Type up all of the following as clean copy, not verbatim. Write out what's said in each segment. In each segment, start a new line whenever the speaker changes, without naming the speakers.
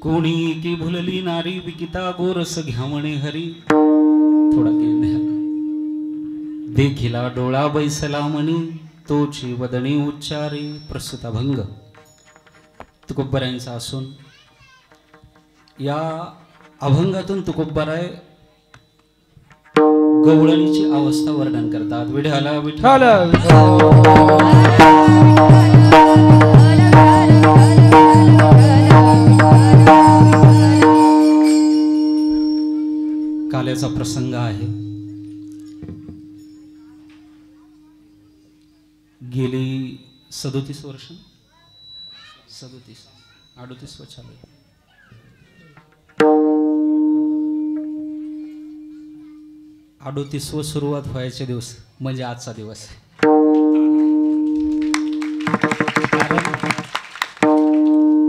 कोणी की भुलली नारी विकिता गोरस घ्यावणे हरी थोडा गेल्या देखिला डोळा बैसला मनी तोची वदनी उच्चारे प्रस्तुत अभंग तुकोबरायांचा असून या अभंगातून तुकोबराय गवळणीची अवस्था वर्णन करतात। विठ्ठल विठ्ठल काल्याचा प्रसंग आहे। गेली 37 वर्ष 38 चालू 38 सुरुवात व्हायचे दिवस म्हणजे आजचा दिवस।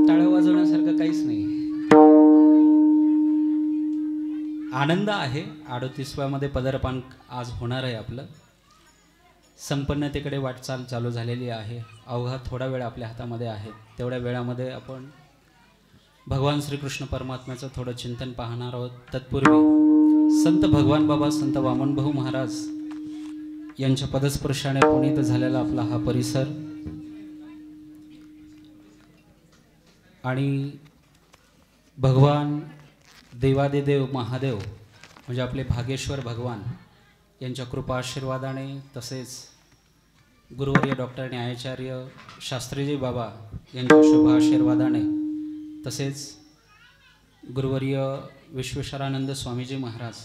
टाळ्या वाजवण्यासारखं काहीच नाही, आनंद आहे। 38व्यामध्ये पदार्पण आज होणार आहे। आपलं संपन्नतेकडे वाटचाल चालू झालेली आहे। अवघा थोडा वेळ आपल्या हातामध्ये आहे, तेवढ्या वेळामध्ये आपण भगवान श्रीकृष्ण परमात्म्याचं थोडं चिंतन पाहणार आहोत। तत्पूर्वी संत भगवान बाबा संत वामनभाऊ महाराज यांच्या पदस्पर्शाने पुनीत झालेला आपला हा परिसर आणि भगवान देवादिदेव महादेव म्हणजे आपले भागेश्वर भगवान यांच्या कृपा आशीर्वादाने तसेच गुरुवर्य डॉक्टर न्यायाचार्य शास्त्रीजी बाबा यांच्या शुभ आशीर्वादाने तसेच गुरुवर्य विश्वेश्वरानंद स्वामीजी महाराज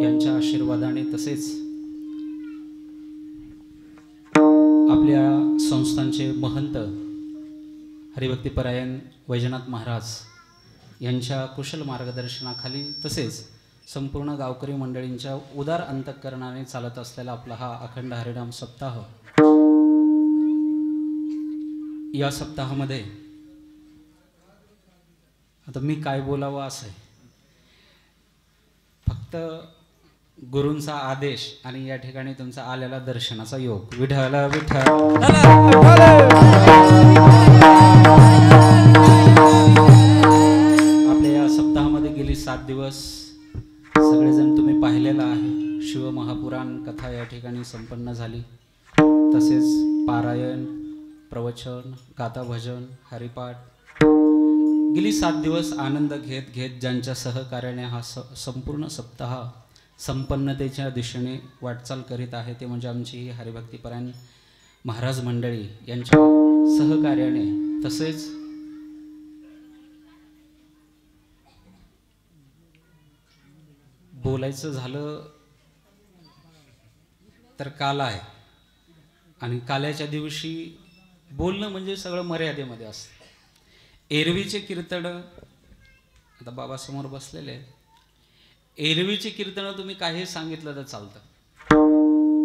यांच्या आशीर्वादाने तसेच आपल्या संस्थांचे महंत हरिभक्तीपरायण वैजनाथ महाराज यांच्या कुशल मार्गदर्शनाखाली तसेच संपूर्ण गावकरी मंडळींच्या उदार अंतःकरणाने चालत असलेला आपला हा अखंड हरिनाम सप्ताह। या सप्ताहामध्ये आता मी काय बोलावं असं आहे, फक्त गुरूंचा आदेश आणि या ठिकाणी तुमचा आलेला दर्शनाचा योग। विठ्ठल विठ्ठल आपल्या या सप्ताहामध्ये गेली 7 दिवस सगळेजण तुम्ही पाहिलेला आहे। शिवमहापुराण कथा या ठिकाणी संपन्न झाली, तसेच पारायण प्रवचन गाथा भजन हरिपाठ गेली 7 दिवस आनंद घेत घेत ज्यांच्या सहकार्याने हा संपूर्ण सप्ताह संपन्नतेच्या दिशेने वाटचाल करीत आहे ते म्हणजे आमची हरिभक्तीपरायण महाराज मंडळी यांच्या सहकार्याने। तसेच बोलायचं झालं तर काला आहे आणि काल्याच्या दिवशी बोलणं म्हणजे सगळं मर्यादेमध्ये असतं। एरवीचे कीर्तन आता बाबा समोर बसलेले, एरवीचे कीर्तन तुम्ही काही सांगितलं तर चालतं,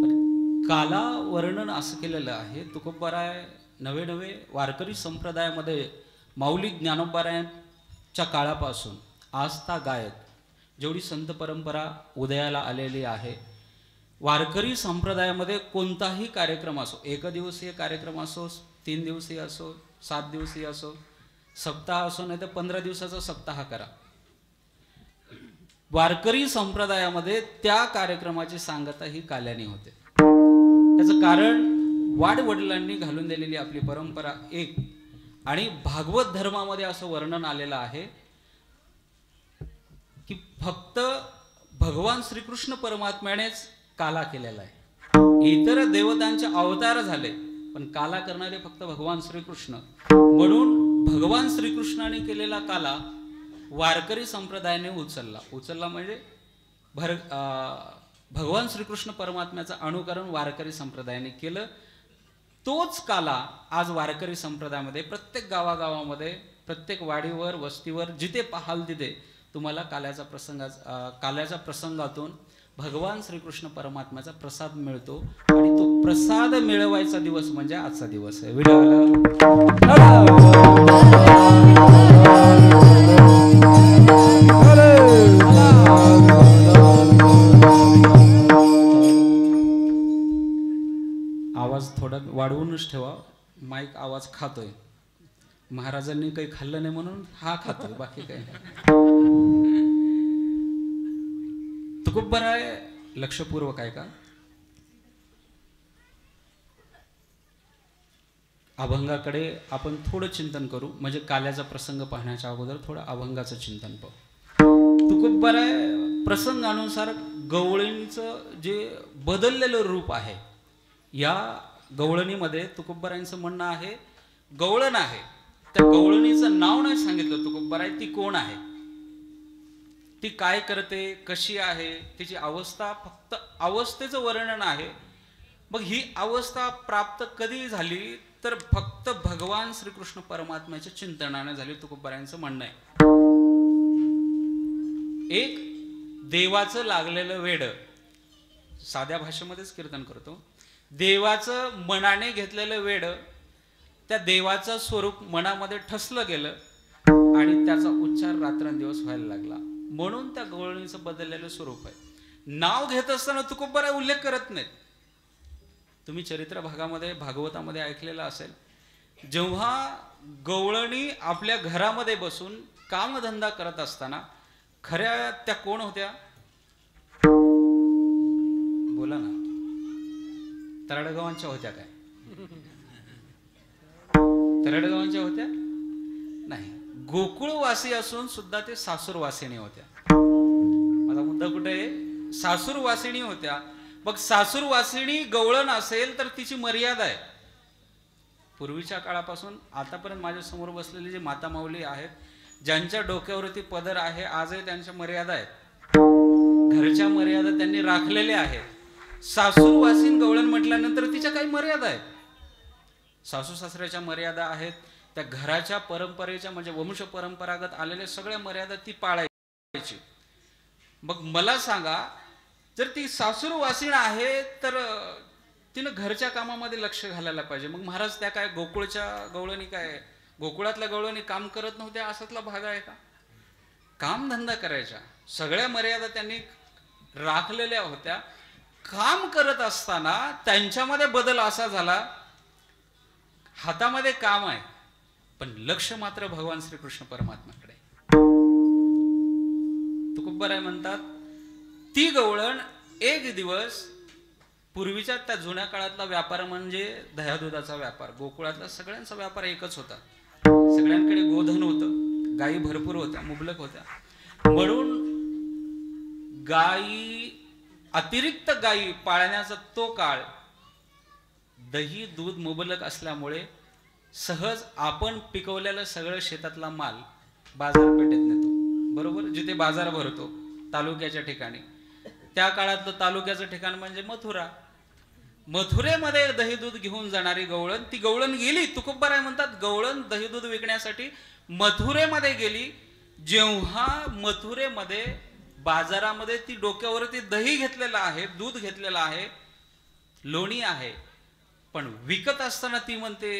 पण काला वर्णन असं केलेलं आहे। तुकोबराय नवे नवे वारकरी संप्रदायामध्ये माऊली ज्ञानोबारायांच्या काळापासून आस्था गायत जेवढी संत परंपरा उदयाला आलेली आहे, वारकरी संप्रदायामध्ये कोणताही कार्यक्रम असो, 1 दिवसीय कार्यक्रम असो, 3 दिवसीय असो, 7 दिवसीय असो, सप्ताह असो, नाही तर 15 दिवसाचा सप्ताह करा, वारकरी संप्रदायामध्ये त्या कार्यक्रमाची सांगता ही काल्याने होते। त्याचं कारण वाडवडिलांनी घालून दिलेली आपली परंपरा एक, आणि भागवत धर्मामध्ये असं वर्णन आलेलं आहे की फक्त भगवान श्रीकृष्ण परमात्म्यानेच काला केलेला आहे। इतर देवतांचे अवतार झाले पण काला करणारे फक्त भगवान श्रीकृष्ण, म्हणून भगवान श्रीकृष्णाने केलेला काला वारकरी संप्रदायाने उचलला म्हणजे भगवान श्रीकृष्ण परमात्म्याचं अनुकरण वारकरी संप्रदायाने केलं। तोच काला आज वारकरी संप्रदायामध्ये प्रत्येक गावागावामध्ये प्रत्येक वाडीवर वस्तीवर जिथे पाहाल तिथे तुम्हाला काल्याच्या प्रसंगातून भगवान श्रीकृष्ण परमात्म्याचा प्रसाद मिळतो आणि तो प्रसाद मिळवायचा दिवस म्हणजे आजचा दिवस आहे। आवाज थोडा वाढवूनच ठेवा, माईक आवाज खातोय महाराजांनी काही खाल्लं नाही म्हणून हा खातो, बाकी काही नाही. तुकोबराय लक्षपूर्वक आहे का? अभंगाकडे आपण थोडं चिंतन करू, म्हणजे काल्याचा प्रसंग पाहण्याच्या अगोदर थोडं अभंगाचं चिंतन पाहू. तुकोबराय प्रसंगानुसार गवळणीचं जे बदललेलं रूप आहे, या गवळणीमध्ये तुकोबरायांचं म्हणणं आहे गवळण आहे, त्या गवळणीचं नाव नाही सांगितलं तुकोबराय, ती कोण आहे, ती काय करते, कशी आहे, तिची अवस्था, फक्त अवस्थेचं वर्णन आहे. मग ही अवस्था प्राप्त कधी झाली तर फक्त भगवान श्रीकृष्ण परमात्म्याच्या चिंतनाने झाली, तुकोबरायांचं म्हणणं आहे. एक देवाचं लागलेलं वेड, साध्या भाषेमध्येच कीर्तन करतो, देवाचं मनाने घेतलेलं वेड, त्या देवाचं स्वरूप मनामध्ये ठसलं गेलं आणि त्याचा उच्चार रात्रंदिवस व्हायला लागला, म्हणून त्या गवळणीचं बदललेलं स्वरूप आहे. नाव घेत असताना तुकोबराय उल्लेख करत नाहीत. तुम्ही चरित्र भागामध्ये भागवतामध्ये ऐकलेलं असेल, जेव्हा गवळणी आपल्या घरामध्ये बसून कामधंदा करत असताना, खऱ्या त्या कोण होत्या? बोला ना, तरडगावांच्या होत्या काय? तरडगावांच्या होत्या नाही, गोकुळवासी असून सुद्धा ते सासूरवासिनी होत्या. माझा मुद्दा कुठे आहे? सासूरवासिनी होत्या. मग सासूरवासिनी गवळण असेल तर तिची मर्यादा आहे. पूर्वीच्या काळापासून आतापर्यंत माझ्या समोर बसलेले जे माता माऊली आहेत, ज्यांच्या डोक्यावरती पदर आहे, आजही त्यांच्या मर्यादा आहेत, घरच्या मर्यादा त्यांनी राखलेल्या आहेत. सासूरवासीन गवळण म्हटल्यानंतर तिच्या काही मर्यादा आहेत, सासू सासऱ्याच्या मर्यादा आहेत, त्या घराच्या परंपरेच्या म्हणजे वंश परंपरागत आलेल्या सगळ्या मर्यादा ती पाळायची. मग मला सांगा, जर ती सासूरवासीण आहे तर तिनं घरच्या कामामध्ये लक्ष घालायला पाहिजे. मग महाराज त्या काय गोकुळच्या गवळणी, काय गोकुळातल्या गवळणी काम करत नव्हत्या असातला भाग आहे का? कामधंदा करायच्या, सगळ्या मर्यादा त्यांनी राखलेल्या होत्या. काम करत असताना त्यांच्यामध्ये बदल असा झाला, हातामध्ये काम आहे पण लक्ष मात्र भगवान श्रीकृष्ण परमात्म्याकडे. तुकोबराय म्हणतात, ती गवळण एक दिवस, पूर्वीच्या त्या जुन्या काळातला व्यापार म्हणजे दह्या दुधाचा व्यापार, गोकुळातला सगळ्यांचा व्यापार एकच होता. सगळ्यांकडे गोधन होतं, गायी भरपूर होत्या, मुबलक होत्या, म्हणून गायी, अतिरिक्त गायी पाळण्याचा तो काळ, दही दूध मुबलक असल्यामुळे सहज आपण पिकवलेलं सगळं शेतातला माल बाजारपेठेत नेतो, बरोबर, जिथे बाजार भरतो तालुक्याच्या ठिकाणी. त्या काळातलं तालुक्याचं ठिकाण म्हणजे मथुरा. मथुरेमध्ये दही दूध घेऊन जाणारी गवळण, ती गवळण गेली. तुकोबराय म्हणतात, गवळण दही दूध विकण्यासाठी मथुरेमध्ये गेली. जेव्हा मथुरेमध्ये बाजारामध्ये ती डोक्यावरती दही घेतलेलं आहे, दूध घेतलेलं आहे, लोणी आहे, पण विकत असताना ती म्हणते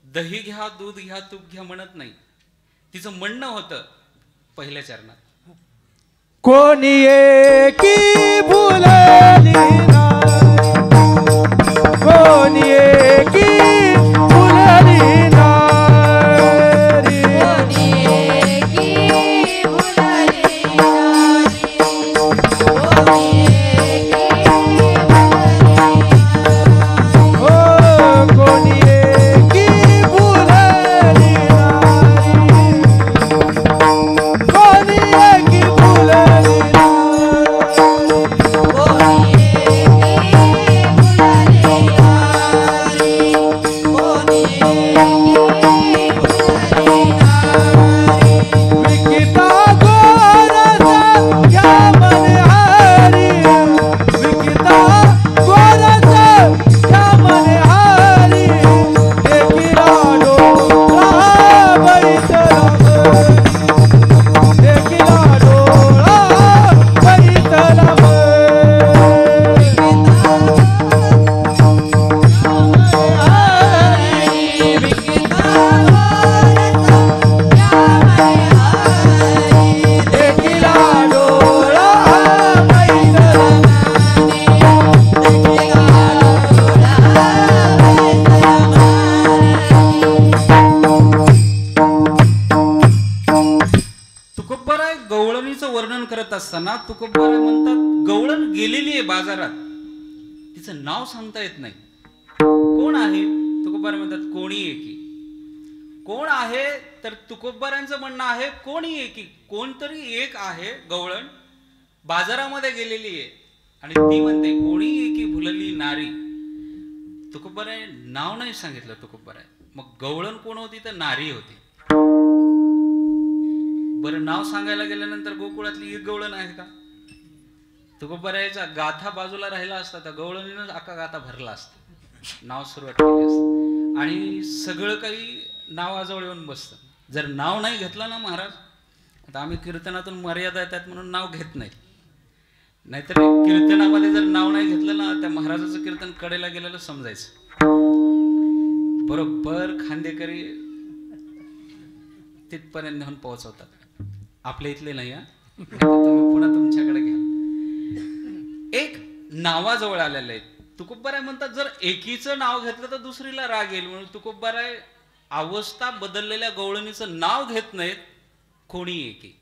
दही घ्या, दूध घ्या, तूप घ्या म्हणत नाही. तिचं म्हणणं होतं पहिल्या चरणात,
कोणी एकी भुलली नाही, कोणी एकी भुलली नाही, कोणी एकी भुलली नाही, कोणी एकी भुलली नाही, कोणी एकी भुलली नाही, कोणी एकी
तुकोबराय गवळणीचं वर्णन करत असताना तुकोबराय म्हणतात गवळण गेलेली आहे बाजारात, तिचं नाव सांगता येत नाही. कोण आहे? तुकोबराय म्हणतात कोणी एकी. कोण आहे? तर तुकोबरायांचं म्हणणं आहे कोणी एकी, कोणतरी एक आहे गवळण बाजारामध्ये गेलेली आहे आणि ती म्हणते कोणी एकी भुलली नारी. तुकोबराय नाव नाही सांगितलं तुकोबराय. मग गवळण कोण होती? तर नारी होती. बरं, नाव सांगायला गेल्यानंतर गोकुळातली एक गवळण आहे का? तुकोबरायचा गाथा बाजूला राहिला असता तर गवळणीनं अख्खा गाथा भरला असता, नाव सुरुवात केली असते. आणि सगळं काही नावाजवळ येऊन बसतं. जर नाव नाही घेतलं ना महाराज, आता आम्ही कीर्तनातून मर्यादा येतात म्हणून नाव घेत नाही, नाहीतर कीर्तनामध्ये जर नाव नाही घेतलं ना त्या महाराजाचं कीर्तन कडेला गेलेलं समजायचं. बरोबर खांदेकरी तिथपर्यंत नेऊन पोहोचवतात. आपल्या इथले नाही हा, तुम्ही पुन्हा तुमच्याकडे घ्या. एक नावाजवळ आलेलं आहे. तुकोबराय म्हणतात जर एकीचं नाव घेतलं तर दुसरीला राग येईल म्हणून तुकोबराय अवस्था बदललेल्या गवळणीचं नाव घेत नाहीत. कोणी एकी,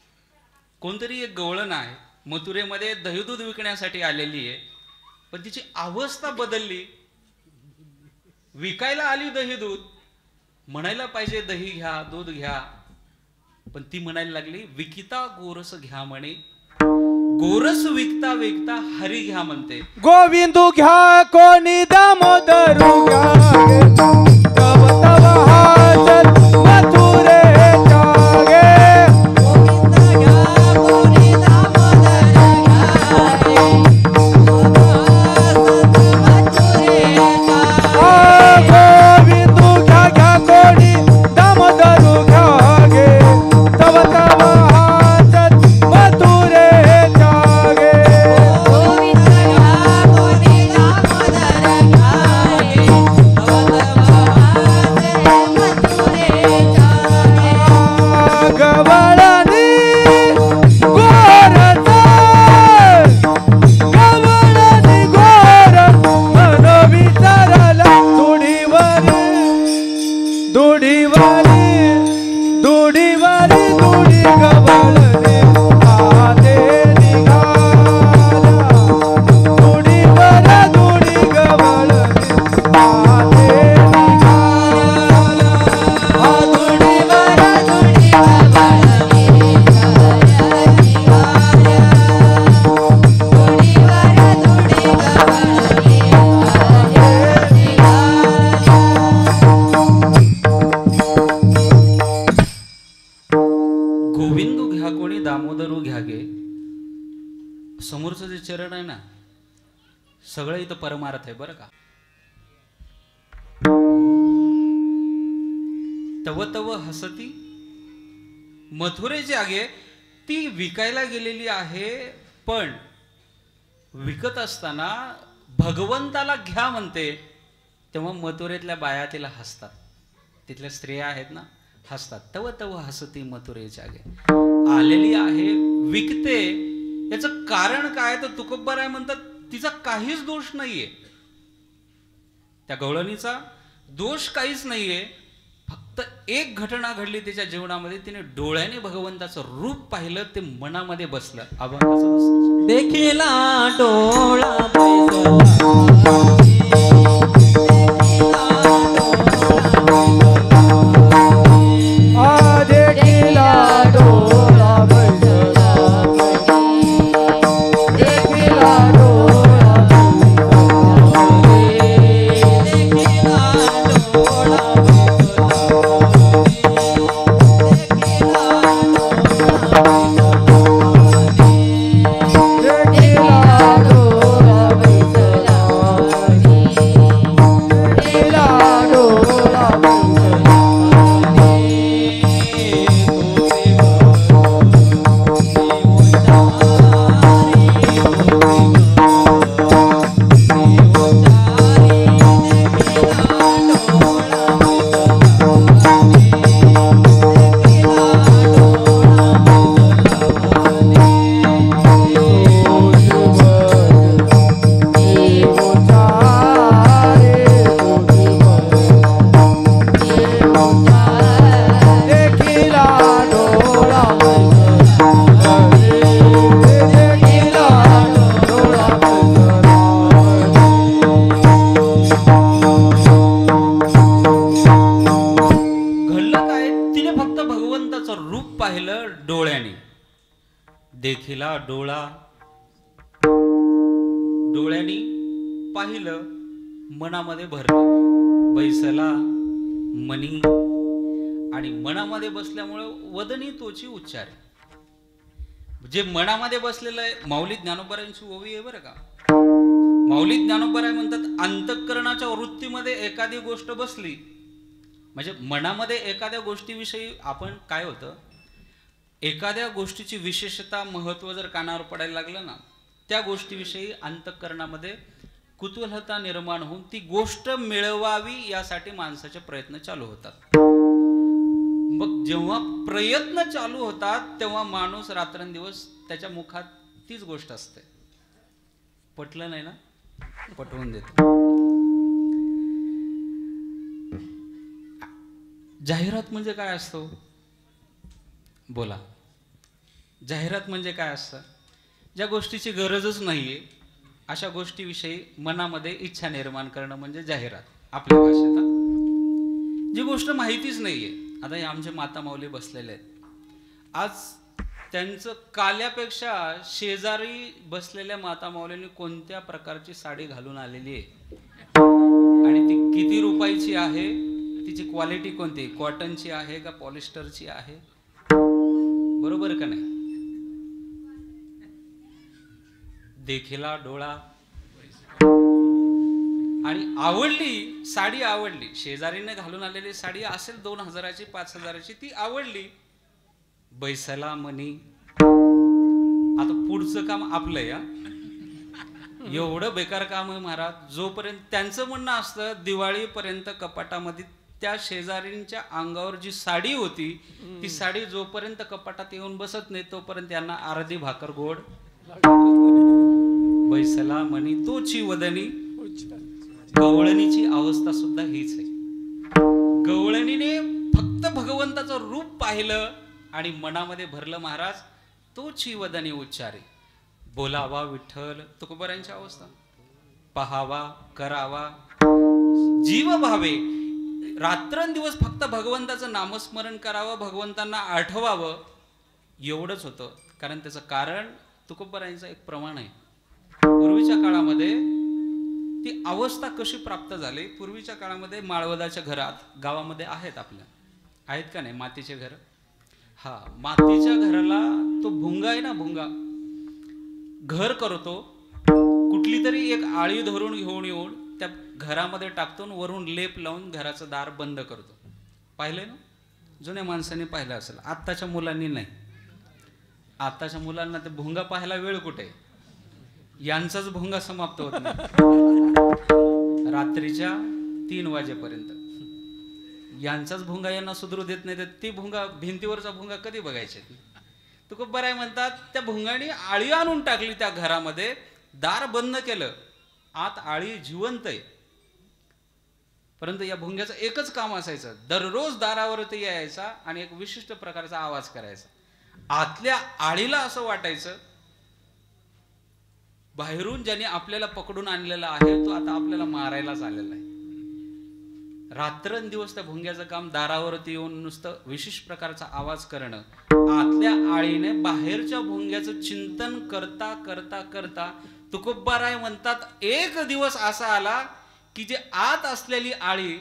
कोणतरी एक गवळण आहे मथुरेमध्ये दहीदूध विकण्यासाठी आलेली आहे, पण तिची अवस्था बदलली. विकायला आली दहीदूध, म्हणायला पाहिजे दही घ्या दूध घ्या, पण ती म्हणायला लागली विकिता गोरस घ्या म्हणे. गोरस विकता विकता हरी घ्या म्हणते.
गोविंदू घ्या कोणी दामोदरू घ्या तव तव हाजत मथुरे जागे. गोविंद घ्या कोणी दामोदर गोविंदू घ्या घ्या कोणी दामोदरू घ्या गे तव तव हाजत मथुरे जागे. गवळणी गोरच गवळणी गोरच मन विचारला दुडीवारी दुडीवारी दुडीवारी दुडी गवळणी आते निघाला. दुडीवर दुडी गवळणी आते निघाला.
गोविंदू घ्या कोणी दामोदरू घ्या गे. समोरचं जे चरण आहे ना सगळं इथं परमार्थ आहे बरं का. तव तव हसती मथुरे जागे, ती विकायला गेलेली आहे, पण विकत असताना भगवंताला घ्या म्हणते तेव्हा मथुरेतल्या बाया तिला हसतात, तिथल्या स्त्रिया आहेत ना हसतात. तव तव हसती मथुरे जागे, आलेली आहे विकते. याचं कारण काय? तर तुकोबराय म्हणतात तिचा काहीच दोष नाहीये, त्या गवळणीचा दोष काहीच नाहीये. फक्त एक घटना घडली तिच्या जीवनामध्ये, तिने डोळ्याने भगवंताचं रूप पाहिलं, ते मनामध्ये बसलं. अभंगाचं
देखिला डोळा बैसला
देखिला डोळा बैसला देखिला डोळा देखिला डोळा बैसला
रूप पाहिलं डोळ्याने. देखिला डोळा, डोळ्यांनी पाहिलं, मनामध्ये भरलं. बैसला मनी, आणि मनामध्ये बसल्यामुळे वदनी तोची उच्चारे. जे मनामध्ये बसलेलं आहे, माऊली ज्ञानोबारांची ओवी आहे बरं का. माऊली ज्ञानोबाराय म्हणतात, अंतःकरणाच्या वृत्तीमध्ये एखादी गोष्ट बसली म्हणजे मनामध्ये एखाद्या गोष्टीविषयी आपण काय होतं, एखाद्या गोष्टीची विशेषता महत्व जर कानावर पडायला लागलं ना, त्या गोष्टीविषयी अंतःकरणामध्ये कुतूहलता निर्माण होऊन ती गोष्ट मिळवावी यासाठी माणसाचे प्रयत्न चालू होतात. मग जेव्हा प्रयत्न चालू होतात तेव्हा माणूस रात्रंदिवस त्याच्या मुखात तीच गोष्ट असते. पटलं नाही ना, पटवून देतो. जाहिरात म्हणजे काय असतो बोला. जाहिरात म्हणजे काय असतं, ज्या गोष्टीची गरजच नाहीये अशा गोष्टीविषयी मनामध्ये इच्छा निर्माण करणं म्हणजे जाहिरात आपल्या भाषेत. जी गोष्ट माहितीच नाहीये, आता हे आमचे माता माऊली बसलेले आहेत, आज त्यांचं काल्यापेक्षा शेजारी बसलेल्या माता माऊलींनी कोणत्या प्रकारची साडी घालून आलेली आहे आणि ती किती रुपयाची आहे, तिची क्वालिटी कोणती, कॉटनची आहे का पॉलिस्टरची आहे, बरोबर का नाही. देखिला डोळा, आणि आवडली साडी, आवडली, शेजारीने घालून आलेली साडी असेल 2000ची 5000ची, ती आवडली. बैसला मनी. आता पुढचं काम आपलं या, एवढं बेकार काम आहे महाराज. जोपर्यंत त्यांचं म्हणणं असतं दिवाळीपर्यंत कपाटामध्ये त्या शेजारींच्या अंगावर जी साडी होती ती साडी जोपर्यंत कपाटात येऊन बसत नाही तोपर्यंत त्यांना अर्धी भाकर गोड. बैसला मनी तोची वदनी. गवळणीची अवस्था सुद्धा हीच आहे. गवळणीने फक्त भगवंताचं रूप पाहिलं आणि मनामध्ये भरलं महाराज, तोची वदनी उच्चारे. बोलावा विठ्ठल, तुकोबारांची अवस्था. पहावा करावा जीव भावे. रात्रंदिवस फक्त भगवंताचं नामस्मरण करावं, भगवंतांना आठवावं, एवढंच होतं. कारण त्याचं कारण तुकोबारांचं एक प्रमाण आहे. पूर्वीच्या काळामध्ये ती अवस्था कशी प्राप्त झाली. पूर्वीच्या काळामध्ये माळवदाच्या घरात गावामध्ये आहेत, आपल्या आहेत का नाही मातीचे घर. हा, मातीच्या घराला तो भुंगा आहे ना, भुंगा घर करतो, कुठली तरी एक आळी धरून घेऊन येऊन त्या घरामध्ये टाकतो, वरून लेप लावून घराचं दार बंद करतो. पाहिलंय ना, जुन्या माणसांनी पाहिलं असेल, आत्ताच्या मुलांनी नाही. आत्ताच्या मुलांना ते भुंगा पाहायला वेळ कुठे, यांचाच भुंगा समाप्त होत नाही रात्रीच्या 3 वाजेपर्यंत. यांचाच भुंगा यांना सुधरू देत नाही, तर ती भुंगा, भिंतीवरचा भुंगा कधी बघायचे. तुकोबाराय म्हणतात त्या भुंगाने आळी आणून टाकली त्या घरामध्ये, दार बंद केलं, आत आळी जिवंत आहे. परंतु या भुंग्याचं एकच काम असायचं, दररोज दारावरती यायचा आणि एक विशिष्ट प्रकारचा आवाज करायचा. आतल्या आळीला असं वाटायचं बाहेरून ज्याने आपल्याला पकडून आणलेला आहे तो आता आपल्याला मारायलाच आलेला आहे. रात्रंदिवस त्या भुंग्याचं काम दारावरती येऊन नुसतं विशिष्ट प्रकारचा आवाज करणं. आतल्या आळीने बाहेरच्या भुंग्याचं चिंतन करता करता करता तुकोबाराय म्हणतात एक दिवस असा आला की जे आत असलेली आळी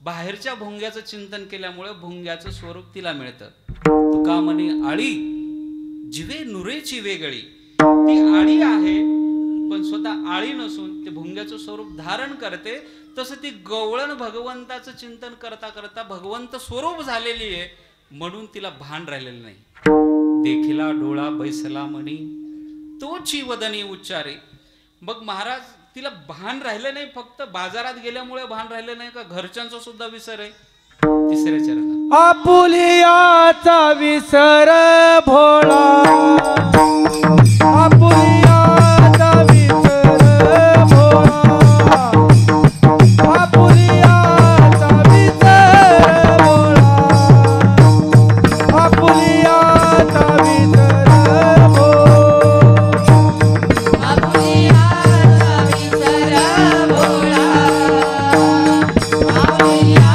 बाहेरच्या भुंग्याचं चिंतन केल्यामुळे भुंग्याचं स्वरूप तिला मिळतं. तुका म्हणे आळी जिवे नुरेची वेगळी. ती आळी आहे पण स्वतः आळी नसून ते भुंग्याचं स्वरूप धारण करते. तसं ती गवळण भगवंताचं चिंतन करता करता भगवंत स्वरूप झालेली आहे, म्हणून तिला भान राहिलेलं नाही. देखिला डोळा बैसला मणी तोची वदनी उच्चारे. मग महाराज तिला भान राहिलं नाही, फक्त बाजारात गेल्यामुळे भान राहिलं नाही का, घरच्यांचा सुद्धा विसर आहे. तिसऱ्या चरणात
आपुलियाचा विसर भोळा, आपुलियाचा विसर भोळा, आपुलियाचा विसर भोळा, आपुलियाचा विसर भोळा, आपुलियाचा विसर भोळा, आपुलियाचा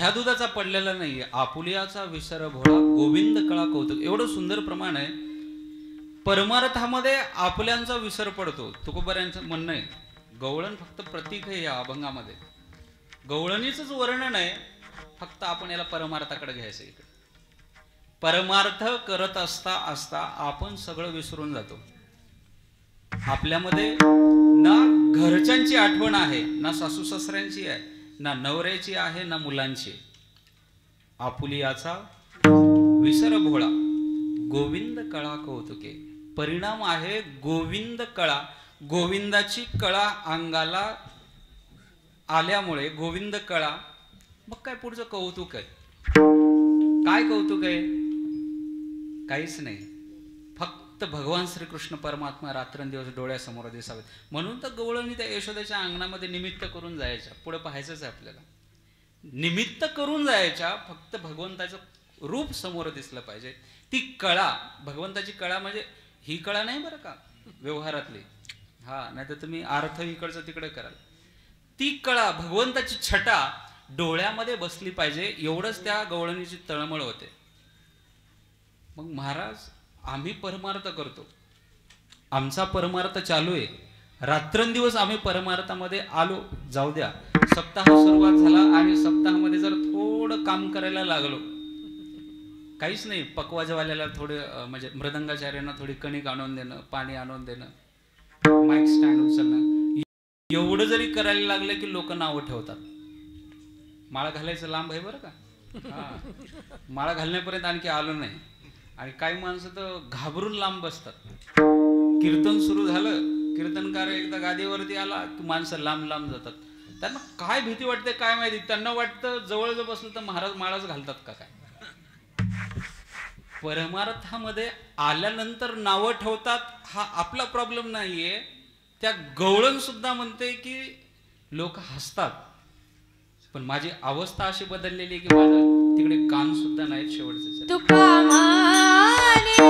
माझ्या दुधाचा पडलेला नाही, आपुलियाचा विसर भोळा गोविंद कळा कौतुक. एवढं सुंदर प्रमाण आहे. परमार्थामध्ये आपल्यांचा विसर पडतो. तुकोबाऱ्यांचं म्हणणं आहे, गवळण फक्त प्रतीक आहे या अभंगामध्ये. गवळणीच वर्णन आहे, फक्त आपण याला परमार्थाकडे घ्यायचं. इकडे परमार्थ करत असता असता आपण सगळं विसरून जातो. आपल्यामध्ये ना घरच्यांची आठवण आहे, ना सासू सासऱ्यांची आहे, ना नवऱ्याची आहे, ना मुलांची. आपुलियाचा विसर भोळा गोविंद कळा कौतुके. परिणाम आहे गोविंद कळा. गोविंदाची कळा अंगाला आल्यामुळे गोविंद कळा. मग काय पुढचं कौतुक आहे? काय कौतुक आहे? काहीच नाही. फक्त भगवान श्रीकृष्ण परमात्मा रात्रंदिवस डोळ्यासमोर दिसावेत. म्हणून तर गवळणी त्या यशोदेच्या अंगणामध्ये निमित्त करून जायच्या. पुढे पाहायचंच आहे आपल्याला. निमित्त करून जायच्या, फक्त भगवंताचं रूप समोर दिसलं पाहिजे. ती कळा, भगवंताची कळा म्हणजे ही कळा नाही बरं का व्यवहारातली, हा, नाही तर तुम्ही अर्थ इकडचं तिकडे कराल. ती कळा, भगवंताची छटा डोळ्यामध्ये बसली पाहिजे, एवढंच त्या गवळणीची तळमळ होते. मग महाराज, आम्ही परमार्थ करतो, आमचा परमार्थ चालू आहे, रात्रंदिवस आम्ही परमार्थामध्ये आलो. जाऊ द्या, सप्ताह सुरुवात झाला आणि सप्ताहामध्ये जर थोडं काम करायला लागलो, काहीच नाही, पकवाजवाल्याला थोडे म्हणजे मृदंगाचार्यांना थोडी कणिक आणून देणं, पाणी आणून देणं, माईक स्टँड उचलणं, एवढं जरी करायला लागलं की लोक नावं ठेवतात. माळा घालायचं लांब आहे बरं का. हा, माळा घालण्यापर्यंत आणखी आलो नाही. आणि काही माणसं तर घाबरून लांब बसतात. कीर्तन सुरू झालं, कीर्तनकार एकदा गादीवरती आला की माणसं लांब लांब जातात. त्यांना काय भीती वाटते काय माहिती. त्यांना वाटतं जवळ जर बसलं तर महाराज माळाच घालतात का काय. परमार्थामध्ये आल्यानंतर नावं ठेवतात, हा आपला प्रॉब्लेम नाहीये. त्या गवळण सुद्धा म्हणते की लोक हसतात, पण माझी अवस्था अशी बदललेली आहे की माझं तिकडे कान सुद्धा नाहीत शेवटचे.
तुका माने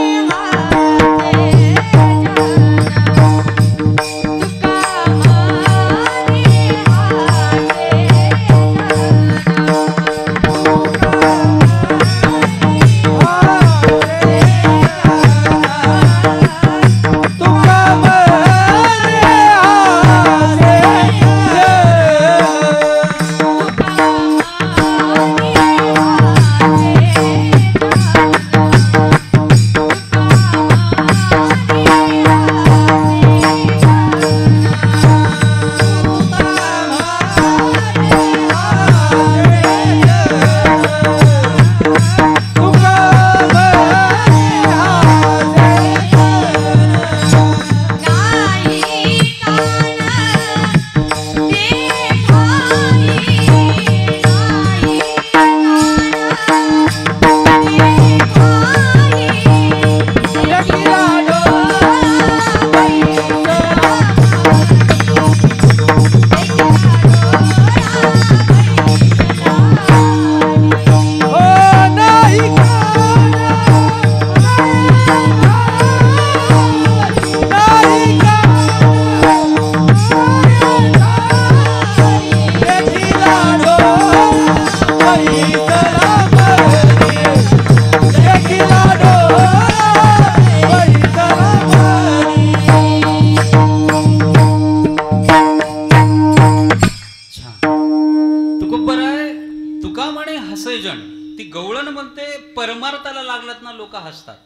परमार्थाला लागलात ना लोक हसतात.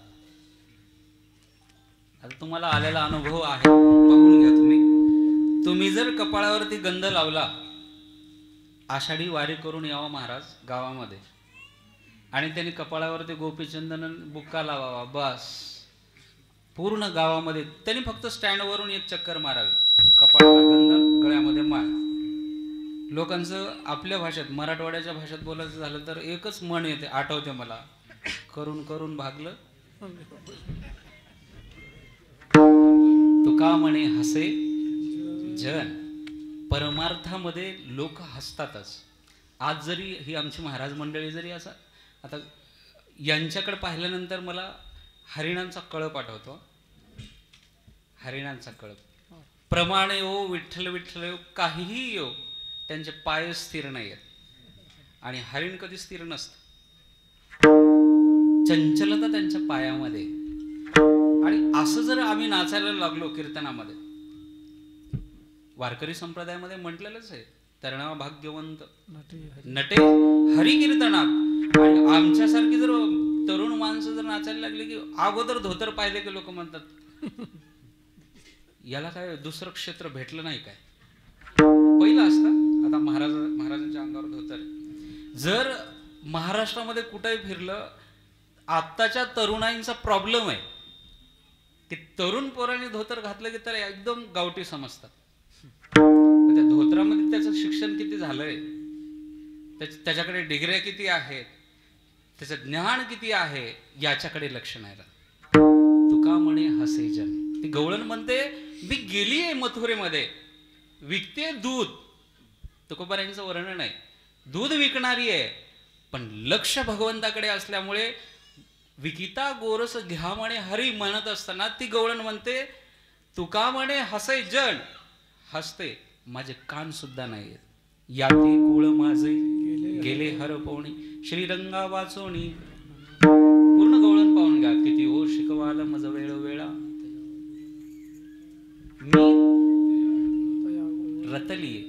आता तुम्हाला आलेला अनुभव आहे, बघून घ्या. तुम्ही जर कपाळावरती गंध लावला, आषाढी वारी करून यावा महाराज गावामध्ये, आणि त्यांनी कपाळावरती गोपीचंदन बुक्का लावावा, बस पूर्ण गावामध्ये त्यांनी फक्त स्टँडवरून एक चक्कर मारावी, कपाळाला गंध, गळ्यामध्ये माळ. लोकांचं आपल्या भाषेत, मराठवाड्याच्या भाषेत बोलायचं झालं तर एकच म्हण येते, आठवते मला, करून करून भागलं तुका म्हणे हसे जन. परमार्थामध्ये लोक हसतातच. आज जरी ही आमची महाराज मंडळी जरी असं, आता यांच्याकडे पाहिल्यानंतर मला हरिणांचा कळप आठवतो. हरिणांचा कळप, प्रमाणे ओ विठ्ठल विठ्ठल काहीही येऊ, त्यांचे पाय स्थिर नाही आहेत. आणि हरिण कधी स्थिर नसतं. चंचलता त्यांच्या पायामध्ये. आणि असं जर आम्ही नाचायला लागलो कीर्तनामध्ये, वारकरी संप्रदायामध्ये म्हटलेलंच आहे, तरणा भाग्यवंत नटे हरी कीर्तनात. आणि आमच्यासारखी जर तरुण माणसं जर नाचायला लागली की अगोदर धोतर पाहिले की लोक म्हणतात याला काय दुसरं क्षेत्र भेटलं नाही काय. पहिलं असतं, आता महाराजांच्या अंगावर धोतर. जर महाराष्ट्रामध्ये कुठेही फिरलं, आत्ताच्या तरुणाईंचा प्रॉब्लेम आहे की तरुण पोरांनी धोतर घातलं की त्याला एकदम गावठी समजतात. त्या धोत्रामध्ये त्याचं शिक्षण किती झालंय, त्याच्याकडे डिग्र्या किती आहेत, त्याचं ज्ञान किती आहे, याच्याकडे लक्ष नाही राहत. तुका म्हणे हसे जन. ती गवळण म्हणते मी गेलीये मथुरेमध्ये, विकते दूध. तुकोबारांचं वर्णन आहे, दूध विकणारी आहे, पण लक्ष भगवंताकडे असल्यामुळे विकिता गोरस घ्या म्हणे हरी म्हणत असताना ती गवळण म्हणते तुका म्हणे हसे जन. हसते, माझे कान सुद्धा नाहीत. याती कुळ माझे गेले हरपवणी, श्रीरंगा वाचोणी. पूर्ण गवळण पाहून घ्या, किती हो शिकवाल मज वेळोवेळा. मी रतलीये,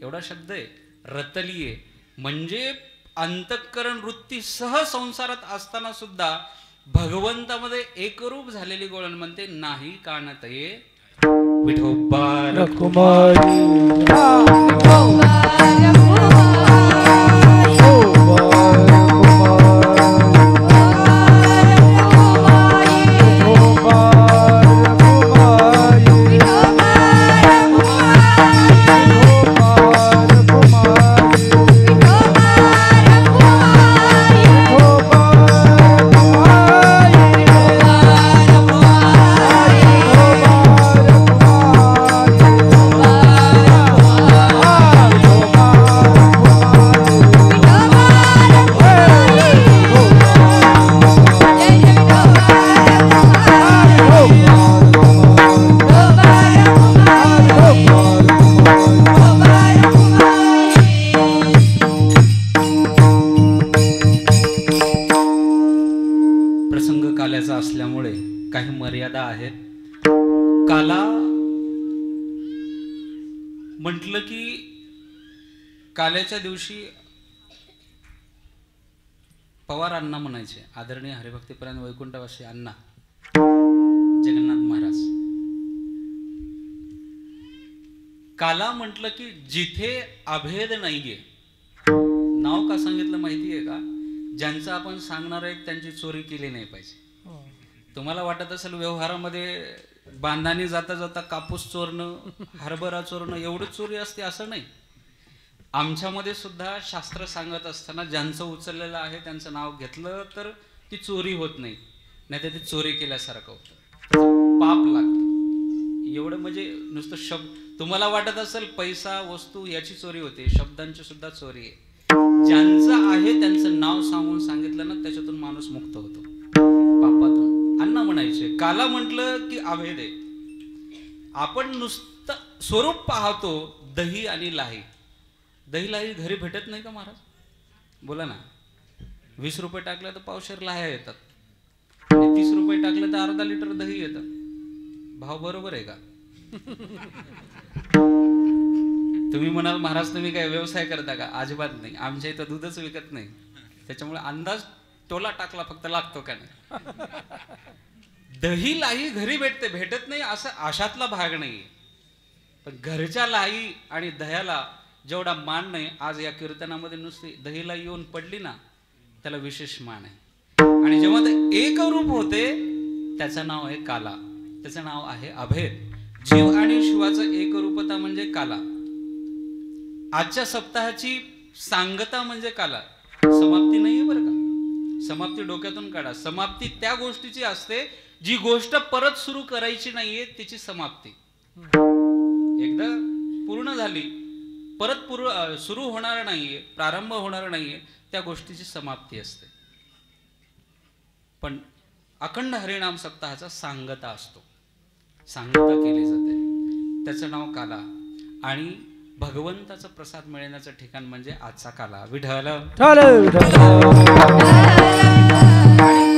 एवढा शब्द आहे रतलीये. म्हणजे अंतःकरण वृत्ती सह संसारात असताना सुद्धा भगवंतामध्ये एकरूप झालेली गवळण म्हणते नाही कानत ये विठोबा रखुमाई. असल्यामुळे काही मर्यादा आहेत. काला म्हटलं की काल्याच्या दिवशी पवार अण्णा म्हणायचे, आदरणीय हरिभक्तीपरायण वैकुंठवासी अण्णा जगन्नाथ महाराज. काला म्हटलं की जिथे अभेद नाहीये. नाव का सांगितलं माहितीये का? ज्यांचं आपण सांगणार आहे त्यांची चोरी केली नाही पाहिजे. तुम्हाला वाटत असेल व्यवहारामध्ये बांधाने जाता जाता कापूस चोरणं, हरभरा चोरणं एवढीच चोरी असते, असं नाही. आमच्यामध्ये सुद्धा शास्त्र सांगत असताना ज्यांचं उचललेलं आहे त्यांचं नाव घेतलं तर ती चोरी होत नाही, नाही तर ती चोरी केल्यासारखं होतं, पाप लागतं. एवढं म्हणजे नुसतं शब्द तुम्हाला वाटत असेल पैसा वस्तू याची चोरी होते, शब्दांची सुद्धा चोरी आहे. ज्यांचं आहे त्यांचं नाव सांगून सांगितलं ना त्याच्यातून माणूस मुक्त होतो पापातून. अण्णा म्हणायचे काला म्हटलं की अभेद आहे. आपण नुसतं स्वरूप पाहतो दही आणि लाही. दही लाही घरी भेटत नाही का महाराज? बोला ना. 20 रुपये टाकलं तर पावशेर लाह्या येतात, 30 रुपये टाकलं तर अर्धा लिटर दही येतं. भाव बरोबर आहे का? तुम्ही म्हणाल महाराज तुम्ही काय व्यवसाय करता का? अजिबात नाही. आमच्या इथं दूधच विकत नाही, त्याच्यामुळे अंदाज टोला टाकला फक्त लागतो का नाही. दही लाही घरी भेटते, भेटत नाही असं आशातला भाग नाही. पण घरच्या लाही आणि दह्याला जेवढा मान नाही, आज या कीर्तनामध्ये नुसती दहीला येऊन पडली ना त्याला विशेष मान आहे. आणि जेव्हा ते एक रूप होते त्याचं नाव आहे काला, त्याचं नाव आहे अभेद. जीव आणि शिवाचं एक रूपता म्हणजे काला. आजच्या सप्ताहाची सांगता म्हणजे काला. समाप्ती नाहीये बरं का. समाप्ती डोक्यातून काढा. समाप्ती त्या गोष्टीची असते जी गोष्ट परत सुरू करायची नाहीये, तिची समाप्ती. एकदा पूर्ण झाली, परत सुरू होणार नाहीये, प्रारंभ होणार नाहीये, त्या गोष्टीची समाप्ती असते. पण अखंड हरिनाम सप्ताहाचा सांगता असतो, सांगता केली जाते, त्याचं नाव काला. आणि भगवंताचा प्रसाद मिळण्याचं ठिकाण म्हणजे आजचा काला. विठ्ठल.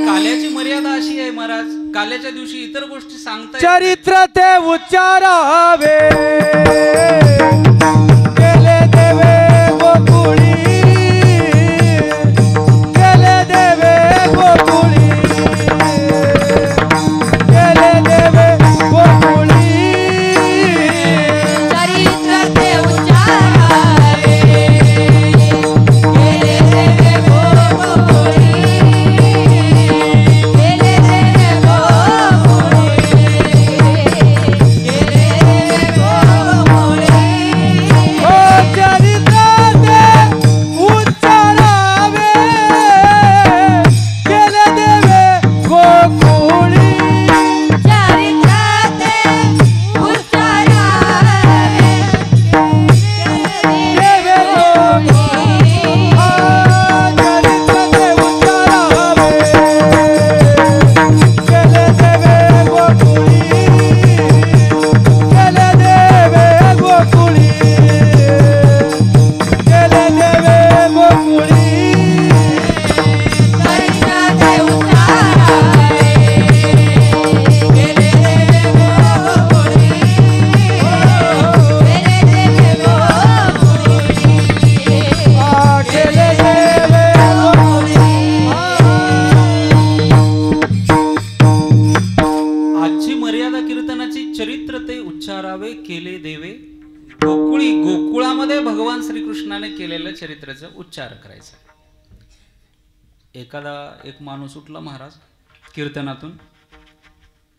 काल्याची मर्यादा अशी आहे महाराज, काल्याच्या दिवशी इतर गोष्टी सांगता
चरित्र ते उच्चारावे केले देवे गोकुळी, केले देवे गोकुळी, केले देवे गोकुळी.
चरित्र ते उच्चारावे केले देवे गोकुळी, केले देवे गोकुळी, केले देवे गोकुळी.
ओ चरित्र ते उच्चारावे केले देवे गोकुळी.
चरित्र ते उच्चारावे केले देवे गोकुळी.
आजची मर्यादा कीर्तनाची चरित्र ते उच्चारावे केले देवे गोकुळी. गोकुळामध्ये भगवान श्रीकृष्णाने केलेलं चरित्राचा उच्चार करायचा. एक माणूस उठला महाराज कीर्तनातून,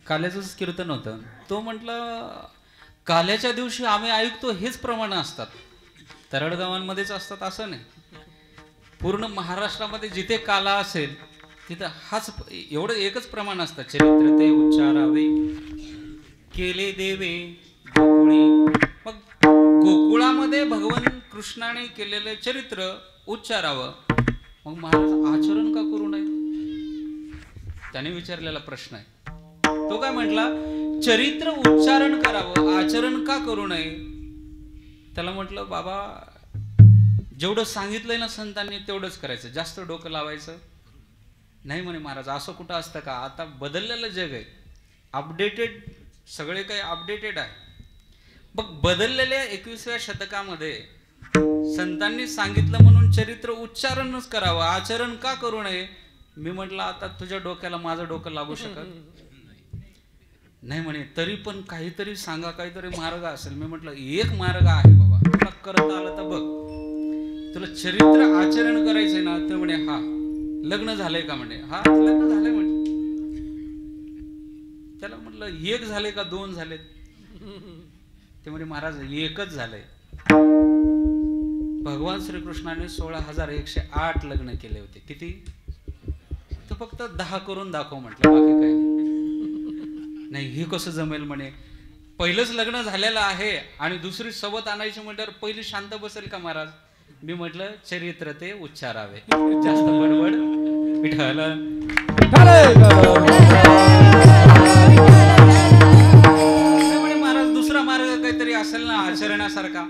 काल्याचंच कीर्तन होतं. तो म्हटलं काल्याच्या दिवशी आम्ही ऐकतो हेच प्रमाण असतात, तरडगावांमध्येच असतात असं नाही. पूर्ण महाराष्ट्रामध्ये जिथे काला असेल तिथं हाच एवढं एकच प्रमाण असतं. चरित्र ते उच्चारावे केले देवे गोकुळी. मग गोकुळामध्ये भगवान कृष्णाने केलेलं चरित्र उच्चारावं, मग महाराज आचरण का करू नये? त्याने विचारलेला प्रश्न आहे. तो काय म्हटला, चरित्र उच्चारण करावं, आचरण का करू नये? त्याला म्हटलं बाबा जेवढं सांगितलंय ना संतांनी तेवढंच करायचं, जास्त डोकं लावायचं नाही. म्हणे महाराज असं कुठं असतं का? आता बदललेलं जग आहे, अपडेटेड, सगळे काही अपडेटेड आहे. मग बदललेल्या 21व्या शतकामध्ये संतांनी सांगितलं म्हणून चरित्र उच्चारणच करावं, आचरण का करू नये? मी म्हटलं आता तुझ्या डोक्याला माझं डोकं लागू शकत नाही. म्हणे तरी पण काहीतरी सांगा, काहीतरी मार्ग असेल. मी म्हटलं एक मार्ग आहे बाबा, तुला करता आलं तर बघ. तुला चरित्र आचरण करायचंय ना? तर म्हणे हा. लग्न झालंय का? म्हणे हा लग्न झालंय. म्हणे त्याला म्हटलं एक झाले का दोन झालेत? ते म्हणे महाराज एकच झालंय. भगवान श्रीकृष्णाने 16,108 लग्न केले होते. किती? तर फक्त 10 करून दाखव म्हटलं, बाकी काही नाही. हे कसं जमेल? म्हणे पहिलंच लग्न झालेलं आहे आणि दुसरी सोबत आणायची म्हटल्यावर पहिली शांत बसेल का महाराज? मी म्हटलं चरित्र ते उच्चारावे, जास्त बडबड विठ्ठल. म्हणे महाराज दुसरा मार्ग काहीतरी असेल ना आचरण्यासारखा?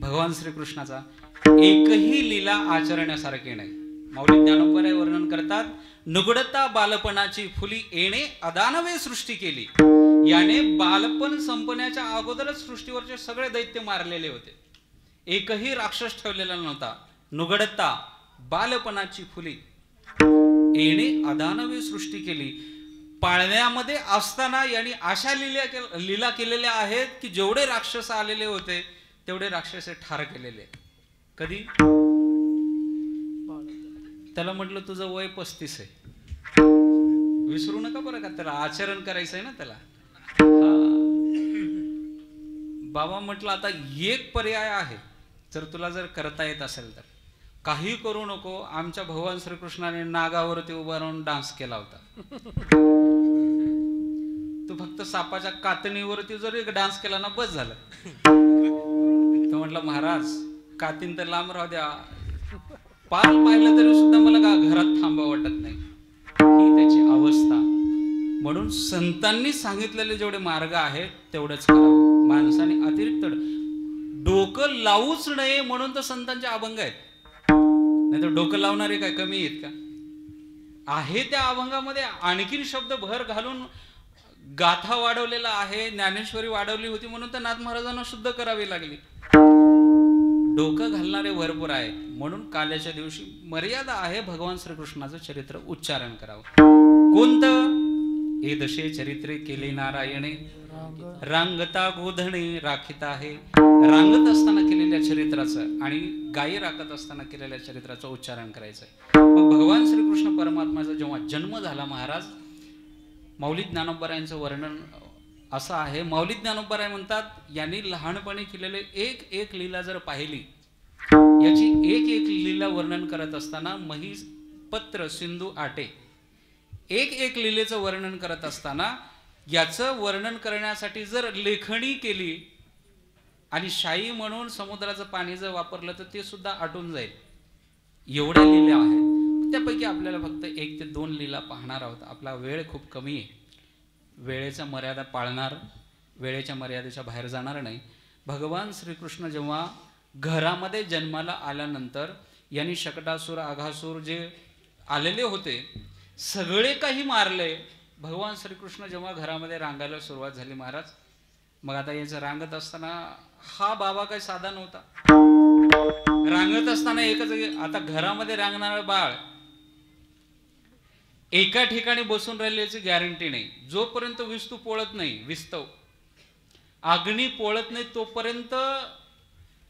भगवान श्रीकृष्णाचा एकही लीला आचरण्यासारखी नाही. माऊली ज्ञानोबराय वर्णन करतात, नुगडता बालपणाची फुली येणे अदानवे सृष्टी केली. याने बालपण संपण्याच्या अगोदरच सृष्टीवरचे सगळे दैत्य मारलेले होते, एकही राक्षस ठेवलेला नव्हता. नुगडता बालपणाची फुली येणे अदानवे सृष्टी केली. पाळण्यामध्ये असताना यांनी अशा लीला केलेल्या आहेत की जेवढे राक्षस आलेले होते तेवढे राक्षस ठार केलेले. कधी? त्याला म्हटलं तुझं वय 35 आहे, विसरू नका बरं का, त्याला आचरण करायचं आहे ना त्याला. बाबा म्हटलं आता एक पर्याय आहे, जर तुला जर करता येत असेल तर काही करू नको. आमच्या भगवान श्रीकृष्णाने नागावरती उभा राहून डान्स केला होता. तू फक्त सापाच्या कातणीवरती जर एक डान्स केला ना बस झालं. तो म्हटलं महाराज कातीन तर लांब राहू द्या, पाल पाहिलं तरी सुद्धा मला घरात थांबा वाटत नाही. ही त्याची अवस्था. म्हणून संतांनी सांगितलेले जेवढे मार्ग आहेत तेवढंच करावं. माणसाने अतिरिक्त डोकं लावूच नये म्हणून तर संतांचे अभंग आहेत. नाही तर डोकं लावणारे काय कमी आहेत का? आहे त्या अभंगामध्ये आणखीन शब्द भर घालून गाथा वाढवलेला आहे. ज्ञानेश्वरी वाढवली होती म्हणून तर नाथ महाराजांना शुद्ध करावी लागली. डोकं घालणारे भरपूर आहेत म्हणून काल्याच्या दिवशी मर्यादा आहे भगवान श्रीकृष्णाचं चरित्र उच्चारण करावं. कोणतं? हे दशे चरित्रे केले नारायणे रांगता गोधणे राखिता आहे. रांगत असताना केलेल्या चरित्राचं आणि गायी राखत असताना केलेल्या चरित्राचं उच्चारण करायचं. मग भगवान श्रीकृष्ण परमात्माचा जेव्हा जन्म झाला महाराज, माऊली ज्ञानोबरायांचं वर्णन असं आहे. माऊली ज्ञानोबराय म्हणतात, यांनी लहानपणी केलेले एक एक लीला जर पाहिली, याची एक एक लीला वर्णन करत असताना महिष पत्र सिंधू आटे एक एक लीलेचं वर्णन करत असताना याचं वर्णन करण्यासाठी जर लेखणी केली आणि शाई म्हणून समुद्राचं पाणी जर वापरलं तर ते सुद्धा आटून जाईल. एवढ्या लीला आहेत. त्यापैकी आपल्याला फक्त 1 ते 2 लीला पाहणार आहोत. आपला वेळ खूप कमी आहे. वेळेचा मर्यादा पाळणार, वेळेच्या मर्यादेच्या बाहेर जाणार नाही. भगवान श्रीकृष्ण जेव्हा घरामध्ये जन्माला आल्यानंतर यांनी शकटासूर आघासूर जे आलेले होते सगळे काही मारले. भगवान श्रीकृष्ण जेव्हा घरामध्ये रांगायला सुरुवात झाली महाराज, मग आता याचं रांगत असताना हा बाबा काही साधा नव्हता. रांगत असताना एकच, आता घरामध्ये रांगणारं बाळ एका ठिकाणी बसून राहिल्याची गॅरंटी नाही. जोपर्यंत विस्तू पोळत नाही, विस्तव अग्नी पोळत नाही तोपर्यंत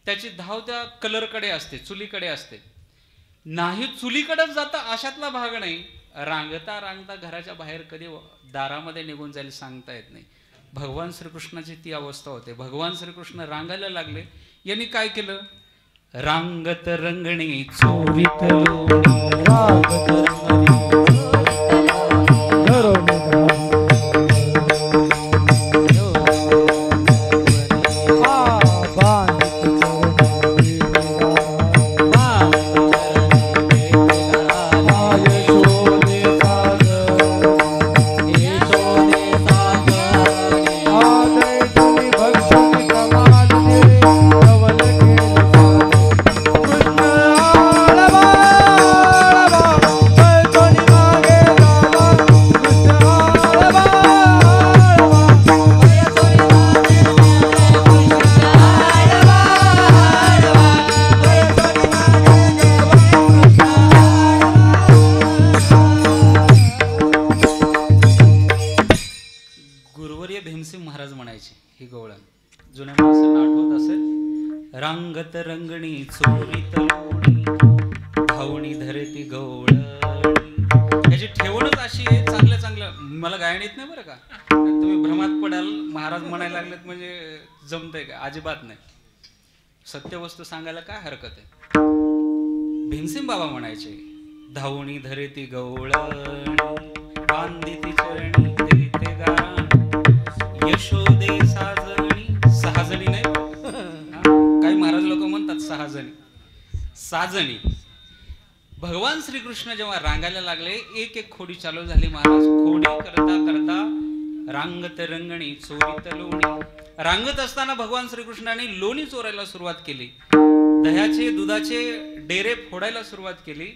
त्याची धाव त्या कलरकडे असते, चुलीकडे असते. नाही चुलीकडेच जाता अशातला भाग नाही. रांगता रांगता घराच्या बाहेर कधी दारामध्ये निघून जाईल सांगता येत नाही. भगवान श्रीकृष्णाची ती अवस्था होते. भगवान श्रीकृष्ण रांगायला लागले. यांनी काय केलं? रांगत रंगणी चोरीत लोणी,
रांगत रंगणी
रांगत रंगणी चोरीत लोणी धावणी धरती गवळणी. याची ठेवणच अशी आहे. चांगलं चांगलं मला गायन येत नाही बरं का. तुम्ही भ्रमात पडाल महाराज म्हणायला लागलेत म्हणजे जमतंय का? अजिबात नाही. सत्य वस्तू सांगायला काय हरकत आहे. भीमसेन बाबा म्हणायचे, धावणी धरती गवळणी बांधिती चरणी देते गाण यशोदे साजणी. 6 जणी नाही, काही महाराज लोक म्हणतात 6 जणी, 6 जणी. भगवान श्रीकृष्ण जेव्हा रांगायला लागले, एक एक खोडी चालू झाली महाराज. खोडी करता करता रांगत रंगणी चोरीत लोणी. रांगत असताना भगवान श्रीकृष्णाने लोणी चोरायला सुरुवात केली. दह्याचे दुधाचे डेरे फोडायला सुरुवात केली.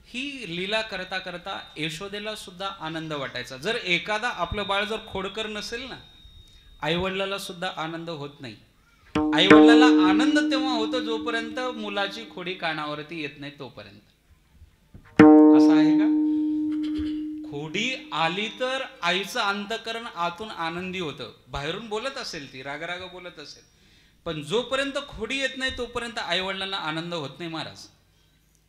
ही लीला करता करता यशोदेला सुद्धा आनंद वाटायचा. जर एखादा आपलं बाळ जर खोडकर नसेल ना, आईवडिलाला सुद्धा आनंद होत नाही. आईवडिलाला आनंद तेव्हा होतो जोपर्यंत मुलाची खोडी कानावरती येत नाही तोपर्यंत. असं आहे का? खोडी आली तर आईचं अंतःकरण आतून आनंदी होतं. बाहेरून बोलत असेल ती, रागराग बोलत असेल, पण जोपर्यंत खोडी येत नाही तोपर्यंत आईवडिलांना आनंद होत नाही महाराज.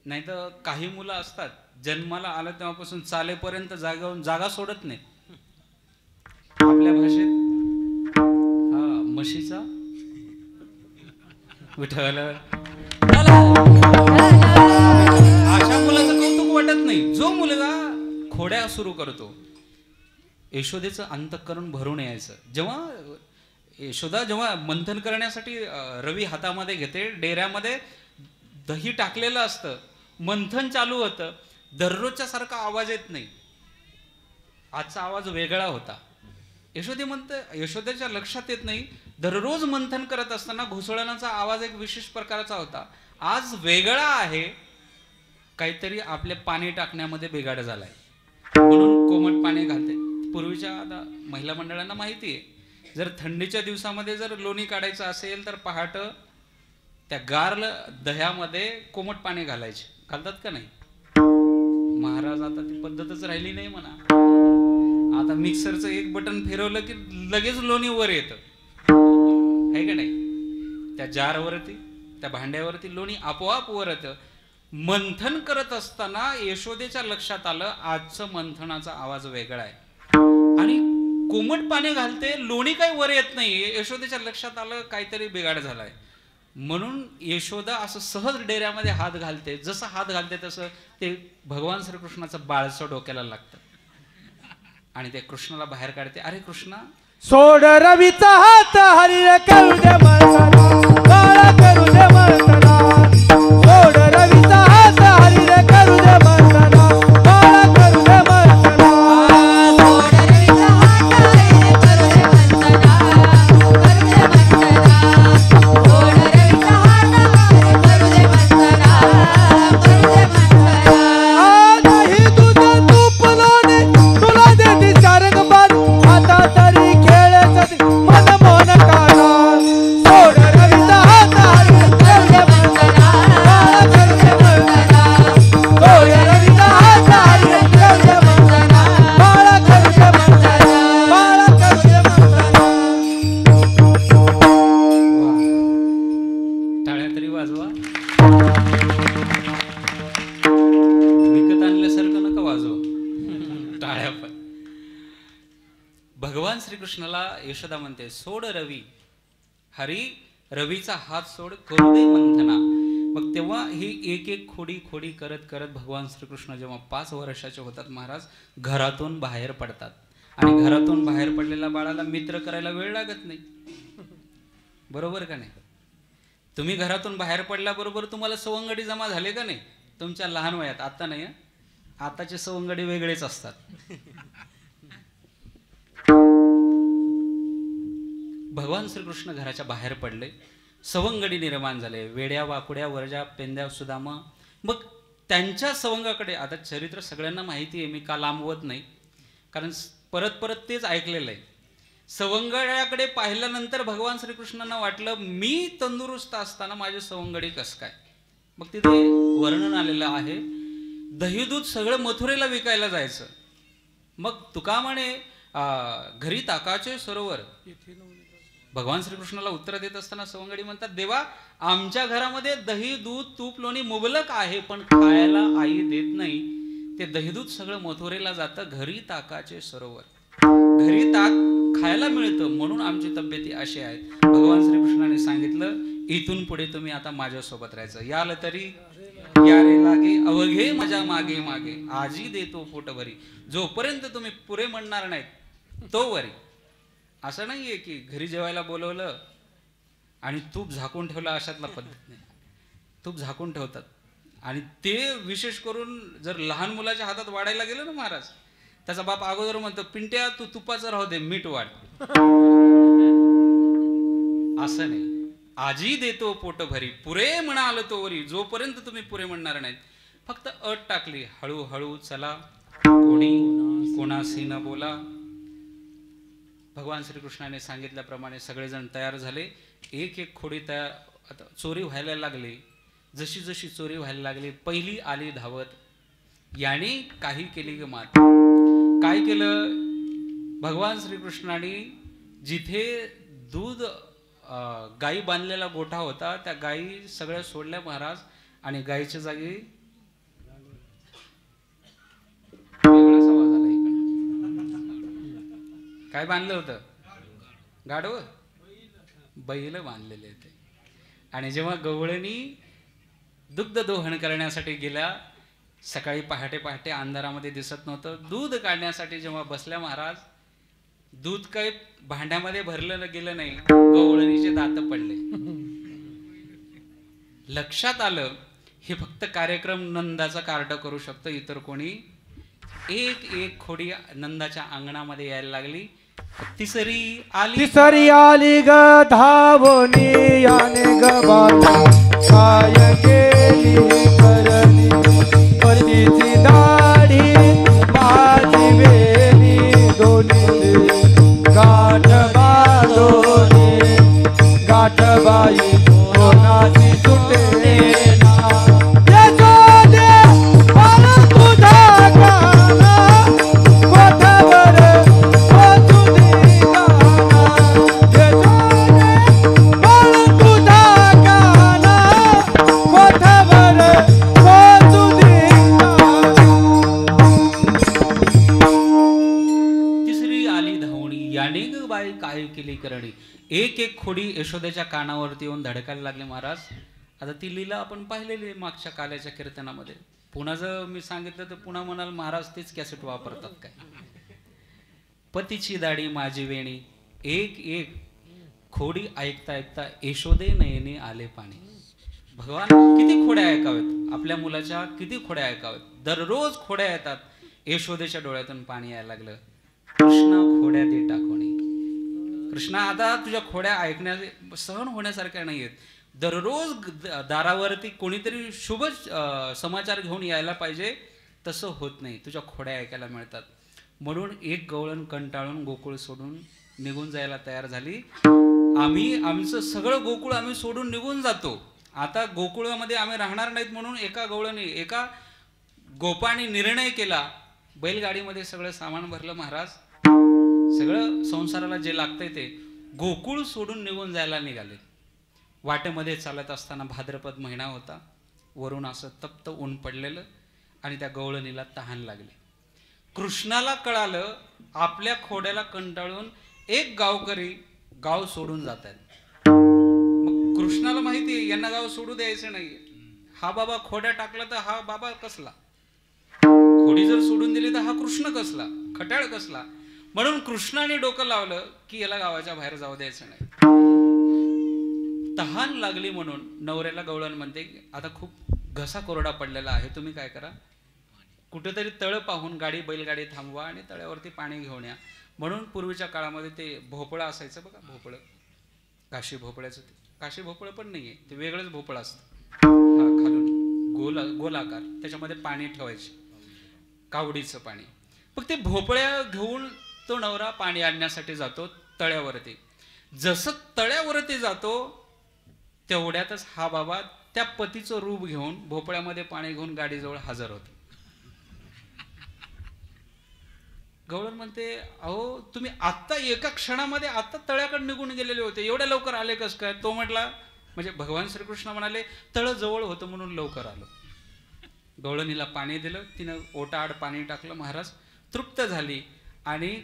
नाही तर काही मुलं असतात जन्माला आलं तेव्हापासून चालेपर्यंत जागा सोडत नाही. आपल्या भाषेत हा म्हशीचा विठ्ठल, अशा मुलाचं कौतुक वाटत नाही. जो मुलगा खोड्या सुरू करतो, यशोदेचं अंतःकरण भरून यायचं. जेव्हा यशोदा जेव्हा मंथन करण्यासाठी रवी हातामध्ये घेते, डेऱ्यामध्ये दही टाकलेलं असतं, मंथन चालू होतं. दररोजच्या सारखा आवाज येत नाही. आजचा आवाज वेगळा होता. यशोदेच्या लक्षात येत नाही. दररोज मंथन करत असताना घुसळणाचा आवाज एक विशेष प्रकारचा होता. आज वेगळा आहे, काहीतरी आपले पाणी टाकण्यामध्ये बिघाड झालाय म्हणून कोमट पाणी घालते. पूर्वीच्या आता महिला मंडळांना माहिती आहे, जर थंडीच्या दिवसामध्ये जर लोणी काढायचं असेल तर पहाट त्या गार दह्यामध्ये कोमट पाणी घालायचे. घालतात का नाही महाराज? आता ती पद्धतच राहिली नाही म्हणा. आता मिक्सरचं एक बटन फिरवलं की लगेच लोणी वर येतं, आहे का नाही? त्या जारवरती, त्या भांड्यावरती लोणी आपोआप वर येतं. मंथन करत असताना यशोदेच्या लक्षात आलं आजचं मंथनाचा आवाज वेगळा आहे आणि कोमट पाणी घालते, लोणी काही वर येत नाही. यशोदेच्या लक्षात आलं काहीतरी बिघाड झालाय म्हणून यशोदा असं सहज डेऱ्यामध्ये हात घालते. जसं हात घालते तसं ते भगवान श्रीकृष्णाचं बाळसं डोक्याला लागतं आणि ते कृष्णाला बाहेर काढते. अरे कृष्णा,
सोड रवीचा हात हरिर करू दे मळतला, काळा करू दे मळतला. सोड रवीचा हात हरिर करू दे मळतला, काळा करू दे मळतला. दही दूध तूप लोणी तुला देती सारंगबाज, आता तरी खेळच मन मोहन काढा. सोड रवीचा हात हरिर करू दे मळतला, काळा करू दे मळतला. सोड रवीचा हात हरिर करू दे मळतला, काळा करू दे मळतला, काळा करू दे मळतला.
टाळ्या तरी वाजवा. विकत आणल्यासारखं नका वाजव टाळ्या पण. भगवान श्रीकृष्णाला यशोदा म्हणते सोड रवी. हरी रवीचा हात सोड, करू दे मंथना. मग तेव्हा ही एक एक खोडी खोडी करत करत भगवान श्रीकृष्ण जेव्हा 5 वर्षाचे होतात महाराज, घरातून बाहेर पडतात. आणि घरातून बाहेर पडलेल्या बाळाला मित्र करायला वेळ लागत नाही, बरोबर का नाही? तुम्ही घरातून बाहेर पडल्याबरोबर तुम्हाला सवंगडी जमा झाले का नाही तुमच्या लहान वयात? आता नाही, आताचे सवंगडी वेगळेच असतात. भगवान श्रीकृष्ण घराच्या बाहेर पडले, सवंगडी निर्माण झाले. वेड्या वाकुड्या वरजा पेंद्या सुदामा. मग त्यांच्या सवंगाकडे, आता चरित्र सगळ्यांना माहिती आहे, मी का लांबवत नाही, कारण परत परत तेच ऐकलेलं आहे. सवंगड्याकडे पाहिल्यानंतर भगवान श्रीकृष्णांना वाटलं मी तंदुरुस्त असताना माझी सवंगडी कस काय? मग तिथे वर्णन आलेलं आहे, दही दूध सगळं मथुरेला विकायला जायचं. मग तुका म्हणे घरी ताकाचे सरोवर. भगवान श्रीकृष्णाला उत्तर देत असताना सवंगडी म्हणतात, देवा आमच्या घरामध्ये दही दूध तूप लोणी मुबलक आहे, पण खायला आई देत नाही. ते दही दूध सगळं मथुरेला जातं, घरी ताकाचे सरोवर. घरी ताक खायला मिळतं म्हणून आमची तब्येती अशी आहे. भगवान श्रीकृष्णाने सांगितलं इथून पुढे तुम्ही आता माझ्यासोबत राहायचं. याल तरी या रे लागे अवघे माझ्या मागे मागे, आजी देतो पोटभरी. जोपर्यंत तुम्ही पुरे म्हणणार नाहीत तोवरी. असं नाहीये की घरी जेवायला बोलवलं आणि तूप झाकून ठेवलं, अशातला पद्धत नाही. तूप झाकून ठेवतात आणि ते विशेष करून जर लहान मुलाच्या हातात वाढायला गेलं ना महाराज, त्याचा बाप अगोदर म्हणतो पिंट्या तू तुपाचं राहू दे, मीठ वाढ. असं नाही, आजी देतो पोट भरी पुरे म्हणाल तोवरी. जोपर्यंत तुम्ही पुरे म्हणणार नाहीत. फक्त अट टाकली, हळूहळू चला, कोणी कोणाशी न बोला. भगवान श्रीकृष्णाने सांगितल्याप्रमाणे सगळेजण तयार झाले. एक एक खोडी तयार. आता चोरी व्हायला लागली. जशी जशी चोरी व्हायला लागली, पहिली आली धावत. याने काही केली ग मात. काय केलं भगवान श्रीकृष्णाने? जिथे दूध गाई बांधलेला गोठा होता त्या गाई सगळ्या सोडल्या महाराज, आणि गाईच्या जागी वेगळाच आवाज आला इकडं. काय बांधलं होतं? गाढव, बैल बांधलेले होते. आणि जेव्हा गवळणी दुग्ध दोहन करण्यासाठी गेल्या, सकाळी पहाटे पहाटे अंधारामध्ये दिसत नव्हतं. दूध काढण्यासाठी जेव्हा बसल्या महाराज, दूध काही भांड्यामध्ये भरलं गेलं नाही, गवळणीचे दात पडले. लक्षात आलं हे फक्त कार्यक्रम नंदाचा कार्ड करू शकतो, इतर कोणी. एक एक खोडी नंदाच्या अंगणामध्ये यायला लागली.
तिसरी आली ग धावणी याने ग बाई काय केली करणी परतीची दाढी माझी वेणी दोन्ही गाठ बाळोनी गाठ बाई कोणाची सुटे ना यशोदे बाळ तुझा काना कोठावर वाजू दे गाणं यशोदे बाळ तुझा काना कोठावर वाजू दे
तिसरी आली धावणी याने ग बाई काय केली करणी. एक एक खोडी यशोदेच्या कानावरती येऊन धडकायला लागले महाराज. आता ती लीला आपण पाहिलेली आहे मागच्या काल्याच्या कीर्तनामध्ये. पुन्हा जर मी सांगितलं तर पुन्हा म्हणाल महाराज तीच कॅसेट वापरतात काय. पतीची दाढी माझी वेणी एक एक खोडी ऐकता ऐकता यशोदे नयने आले पाणी. भगवान किती खोड्या ऐकावेत आपल्या मुलाच्या, किती खोड्या ऐकावेत. दररोज खोड्या येतात. यशोदेच्या डोळ्यातून पाणी यायला लागलं. कृष्णा खोड्या दे टाकोणी. कृष्णा आता तुझ्या खोड्या ऐकण्या सहन होण्यासारख्या नाहीयेत. दररोज दारावरती कोणीतरी शुभ समाचार घेऊन यायला पाहिजे, तसं होत नाही. तुझ्या खोड्या ऐकायला मिळतात. म्हणून एक गवळण कंटाळून गोकुळ सोडून निघून जायला तयार झाली. आमचं सगळं गोकुळ आम्ही सोडून निघून जातो. आता गोकुळामध्ये आम्ही राहणार नाहीत म्हणून एका गोपाने निर्णय केला. बैलगाडीमध्ये सगळं सामान भरलं महाराज. सगळं संसाराला जे लागतंय ते गोकुळ सोडून निघून जायला निघाले. वाटेमध्ये चालत असताना भाद्रपद महिना होता. वरून असं तप्त ऊन पडलेलं आणि त्या गवळणीला तहान लागली. कृष्णाला कळालं आपल्या खोड्याला कंटाळून एक गावकरी गाव सोडून जात आहेत. मग कृष्णाला माहिती आहे यांना गाव सोडू द्यायचं नाही. हा बाबा खोड्या टाकला तर हा बाबा कसला, खोडी जर सोडून दिली तर हा कृष्ण कसला, खट्याळ कसला. म्हणून कृष्णाने डोकं लावलं की याला गावाच्या बाहेर जाऊ द्यायचं नाही. तहान लागली म्हणून नवऱ्याला गवळण म्हणते आता खूप घसा कोरडा पडलेला आहे, तुम्ही काय करा, कुठेतरी तळ पाहून बैलगाडी थांबवा आणि तळ्यावरती पाणी घेऊन या. म्हणून पूर्वीच्या काळामध्ये ते भोपळं असायचं बघा, भोपळं, काशी भोपळ्याचं. ते काशी भोपळं पण नाहीये, ते वेगळंच भोपळं असतं. हा खालून गोलाकार, त्याच्यामध्ये पाणी ठेवायचे, कावडीचं पाणी. मग ते भोपळ्या घेऊन तो नवरा पाणी आणण्यासाठी जातो तळ्यावरती. जसं तळ्यावरती जातो तेवढ्यातच हा बाबा त्या पतीचं रूप घेऊन भोपळ्यामध्ये पाणी घेऊन गाडीजवळ हजर होतो. गवळण म्हणते अहो तुम्ही आत्ता एका क्षणामध्ये आत्ता तळ्याकडे निघून गेलेले होते, एवढ्या लवकर आले कस काय. तो म्हटला म्हणजे भगवान श्रीकृष्ण म्हणाले तळ जवळ होतं म्हणून लवकर आलो. गवळणीला पाणी दिलं, तिनं ओटाआड पाणी टाकलं. महाराज तृप्त झाली आणि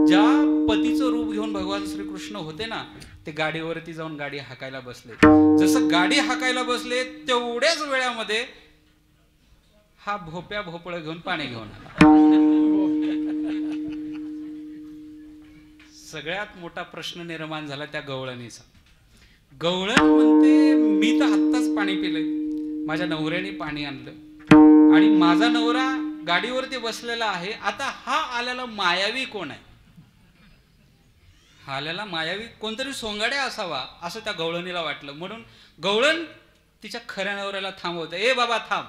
ज्या पतीचं रूप घेऊन भगवान श्रीकृष्ण होते ना ते गाडीवरती जाऊन गाडी हाकायला बसले. जसं गाडी हाकायला बसले तेवढ्याच वेळामध्ये हा भोपळं घेऊन पाणी घेऊन आला. सगळ्यात मोठा प्रश्न निर्माण झाला त्या गवळणीचा. गवळण म्हणते मी तर आत्ताच पाणी पिलंय, माझ्या नवऱ्याने पाणी आणलं आणि माझा नवरा गाडीवरती बसलेला आहे. आता हा आलेला मायावी कोण आहे. हा आलेला मायावी कोणतरी सोंगाड्या असावा असं त्या गवळणीला वाटलं. म्हणून गवळण तिच्या खऱ्या नवऱ्याला थांबवते. ए बाबा थांब,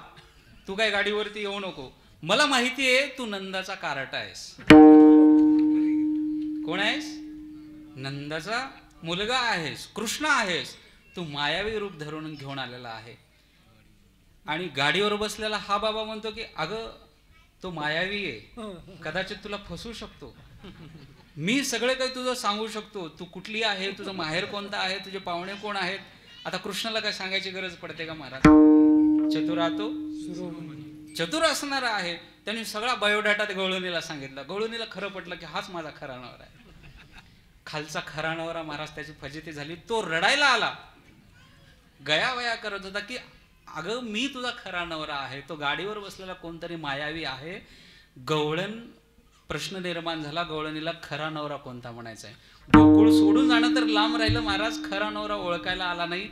तू काय गाडीवरती येऊ नको, मला माहिती आहे तू नंदाचा कारटा आहेस. कोण आहेस, नंदाचा मुलगा आहेस, कृष्ण आहेस. तू मायावी रूप धरून घेऊन आलेला आहे. आणि गाडीवर बसलेला हा बाबा म्हणतो की अगं तो मायावी आहे, कदाचित तुला फसवू शकतो. मी सगळे काही तुझं सांगू शकतो, तू कुठली आहे, तुझं माहेर कोणतं आहे, तुझे पाहुणे कोण आहेत. आता कृष्णाला काय सांगायची गरज पडते का महाराज. चतुर असणारा आहे. त्यांनी सगळा बायोडाटा गवळणीला सांगितला. गवळणीला खरं पटलं की हाच माझा खरा नवरा आहे. खालचा खरा नवरा महाराज त्याची फजिती झाली. तो रडायला आला, गयावया करत होता की अगं मी तुझा खरा नवरा आहे, तो गाडीवर बसलेला कोणतरी मायावी आहे. गवळण प्रश्न निर्माण झाला गवळणीला खरा नवरा कोणता म्हणायचा आहे. गोकुळ सोडून जाणं तर लांब राहिलं महाराज, खरा नवरा ओळखायला आला नाही.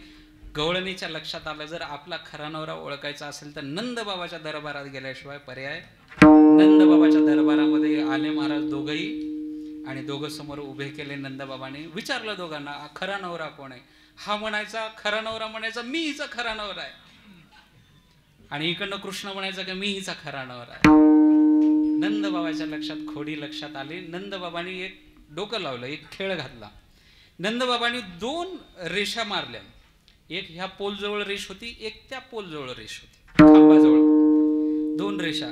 गवळणीच्या लक्षात आलं जर आपला खरा नवरा ओळखायचा असेल तर नंद बाबाच्या दरबारात गेल्याशिवाय पर्याय. नंद बाबाच्या दरबारामध्ये आले महाराज दोघही आणि दोघं समोर उभे केले नंदबाबांनी. विचारलं दोघांना, खरा नवरा कोण आहे? हा म्हणायचा खरा नवरा म्हणायचा मी हिचा खरा नवरा आहे. आणि इकडनं कृष्ण म्हणायचा की मी हिचा खरा नवरा आहे. नंदबाबाच्या लक्षात खोडी लक्षात आली. नंदबाबांनी एक डोकं लावलं, एक खेळ घातला. नंदबाबांनी 2 रेषा मारल्या. एक ह्या पोलजवळ रेष होती, एक त्या पोलजवळ रेष होती, खांबाजवळ 2 रेषा.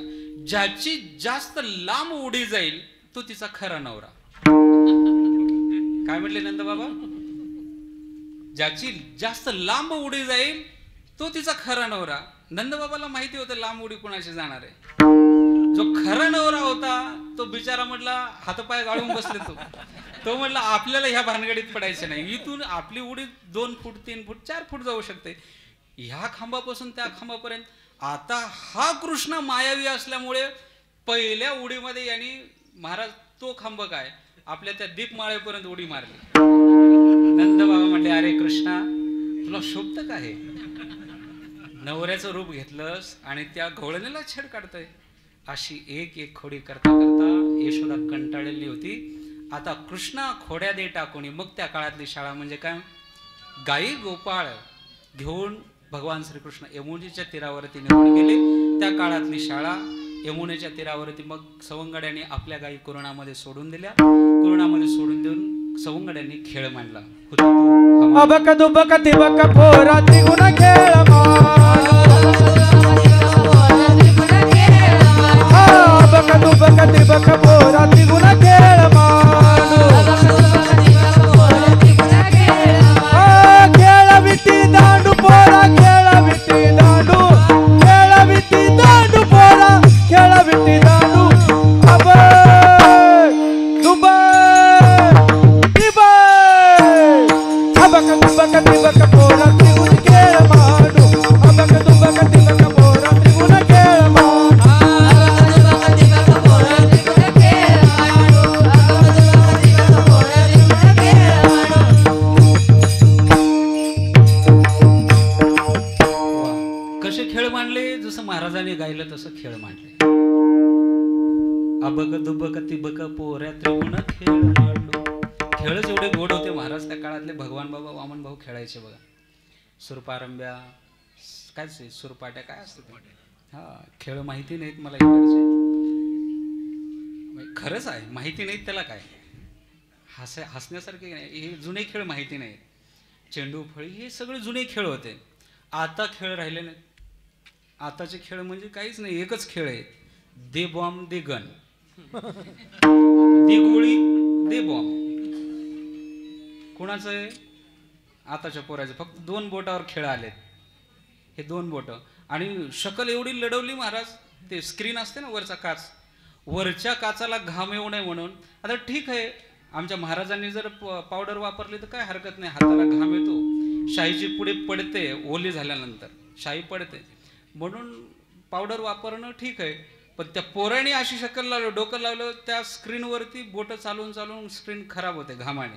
ज्याची जास्त लांब उडी जाईल तो तिचा खरा नवरा. काय म्हटले नंदबाबा? ज्याची जास्त लांब उडी जाईल तो तिचा खरा नवरा. नंदबाबाला माहिती होतं लांब उडी कोणाची जाणार आहे. जो खरा नवरा होता तो बिचारा म्हटला, हातपाय गाळून बसले. तो म्हटला आपल्याला ह्या भानगडीत पडायचं नाही. इथून आपली उडी 2 फूट 3 फूट 4 फूट जाऊ शकते, ह्या खांबापासून त्या खांबापर्यंत. आता हा कृष्ण मायावी असल्यामुळे पहिल्या उडीमध्ये यांनी महाराज तो खांब काय आपल्या त्या दीपमाळेपर्यंत उडी मारली. नंदबाबा म्हणले, अरे कृष्णा तुला शोभत का हे? नवऱ्याचं रूप घेतलंस आणि त्या घोळणीला छेड काढतोय. अशी एक एक खोडी करता करता यशोदा कंटाळलेली होती. आता कृष्णा खोड्या दे टाकून. मग त्या काळातली शाळा म्हणजे काय, गाई गोपाळ घेऊन भगवान श्रीकृष्ण यमुनेच्या तीरावरती निघून गेले. त्या काळातली शाळा यमुनेच्या तीरावरती. मग सवंगड्यांनी आपल्या गायी कुरणामध्ये सोडून दिल्या. कुरणामध्ये सोडून देऊन सवंगड्यांनी खेळ मांडला.
अबक दुबक तिबक पोरा त्रिगुण खेळ अबक दुबक तिबक पोरा त्रिगुण खेळ खेळ विटी दांडू पोरा खेळ विटी दांडू खेळ विटी दांडू पोरा खेळ विटी दांडू अब दुबक अबक दुबक तिबक पोरा त्रिगुण खेळ मांडू अबक दुबक तिबक पोरा त्रिगुण खेळ मांडू
कसे खेळ मांडले? जसं महाराजांनी गायलं तसं खेळ मांडले. अबक दुबक तिबक पोऱ्या त्रिगुण खेळ मांडू. खेळच एवढे गोड होते. महाराज त्या काळातले भगवान बाबा वामन भाऊ खेळायचे बघा. सुरपारंब्या काय सुरपाट्या काय असतं. हा खेळ माहिती नाहीत मला इकडचे. खरंच आहे माहिती नाहीत त्याला काय हसण्यासारखे नाही. हे जुने खेळ माहिती नाहीत. चेंडू फळी हे सगळे जुने खेळ होते. आता खेळ राहिले नाहीत. आताचे खेळ म्हणजे काहीच नाही. एकच खेळ आहे, दे बॉम्ब दे गन, दे गोळी दे बॉम्ब. कोणाचं आहे? आताच्या पोराचं. फक्त 2 बोटावर खेळ आलेत. हे 2 बोट आणि शकल एवढी लढवली महाराज. ते स्क्रीन असते ना वरचा काच, वरच्या काचाला घाम येऊ नये म्हणून. आता ठीक आहे आमच्या महाराजांनी जर पावडर वापरली तर काय हरकत नाही, हाताला घाम येतो. शाईची पुढे पडते ओली झाल्यानंतर, शाई पडते म्हणून पावडर वापरणं ठीक आहे. पण त्या पोराने अशी शक्कल लावलं, डोकं लावलं, त्या स्क्रीनवरती बोटं चालून चालून स्क्रीन खराब होते घामाने.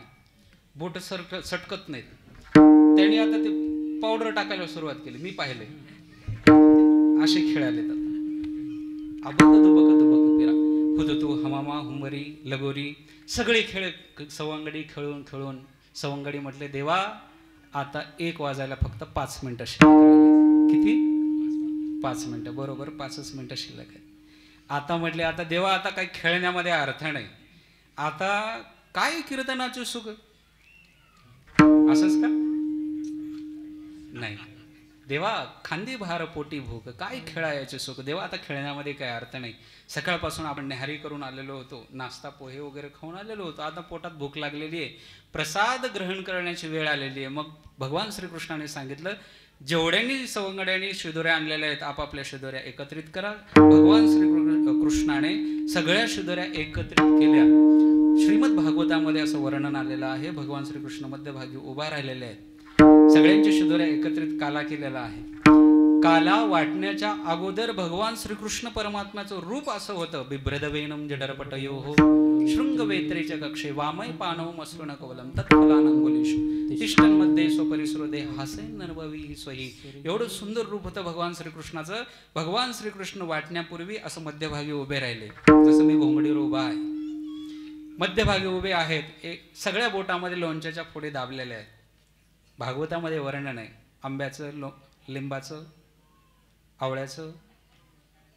बोटं सटकत नाहीत. त्यांनी आता ते पावडर टाकायला सुरुवात केली. मी पाहिले असे खेळ आले. अबक दुबक दुबक पिरा हुदतू हमामा हुंबरी लगोरी सगळे खेळ सवंगडी खेळून खेळून सवंगडी म्हटले, देवा आता 1 वाजायला फक्त 5 मिनिटं शिल्लक. किती? 5 मिनिटं. बरोबर 5च मिनिटं शिल्लक आहे. आता म्हटले, आता देवा आता काही खेळण्यामध्ये अर्थ नाही. आता काय कीर्तनाचे सुख असंच का? नाही देवा, खांदी भार पोटी भूक, काय खेळायचे सुख. देवा आता खेळण्यामध्ये काही अर्थ नाही. सकाळपासून आपण न्याहारी करून आलेलो होतो, नाश्ता पोहे वगैरे खाऊन आलेलो होतो. आता पोटात भूक लागलेली आहे, प्रसाद ग्रहण करण्याची वेळ आलेली आहे. मग भगवान श्रीकृष्णाने सांगितलं, जेवढ्यांनी सवंगड्यांनी शिदोऱ्या आणलेल्या आहेत आपापल्या शिदोऱ्या एकत्रित करा. भगवान श्रीकृष्णाने सगळ्या शिदोऱ्या एकत्रित केल्या. श्रीमद भागवतामध्ये असं वर्णन आलेलं आहे. भगवान श्रीकृष्ण मध्यभागी उभा राहिलेले आहेत. सगळ्यांच्या शिदोऱ्या एकत्रित काला केलेला आहे. काला वाटण्याच्या अगोदर भगवान श्रीकृष्ण परमात्म्याचं रूप असं होतं. बिभ्रदवेनम जडरपटयोः शृंगवेत्रेच्या कक्षे वामय पानव मसृण कवलम तत्फलानंगुलीषु तिष्ठन्मध्ये स्वपरिसृदे हासेन नर्ववी स्वही. एवढं सुंदर रूप होतं भगवान श्रीकृष्णाचं. भगवान श्रीकृष्ण वाटण्यापूर्वी असं मध्यभागी उभे राहिले, जसं मी घोंगडीवर उभा आहे. मध्यभागी उभे आहेत, सगळ्या बोटामध्ये लोणच्याच्या फोडी दाबलेल्या आहेत. भागवतामध्ये वर्णन आहे आंब्याचं, लिंबाचं, आवळ्याचं,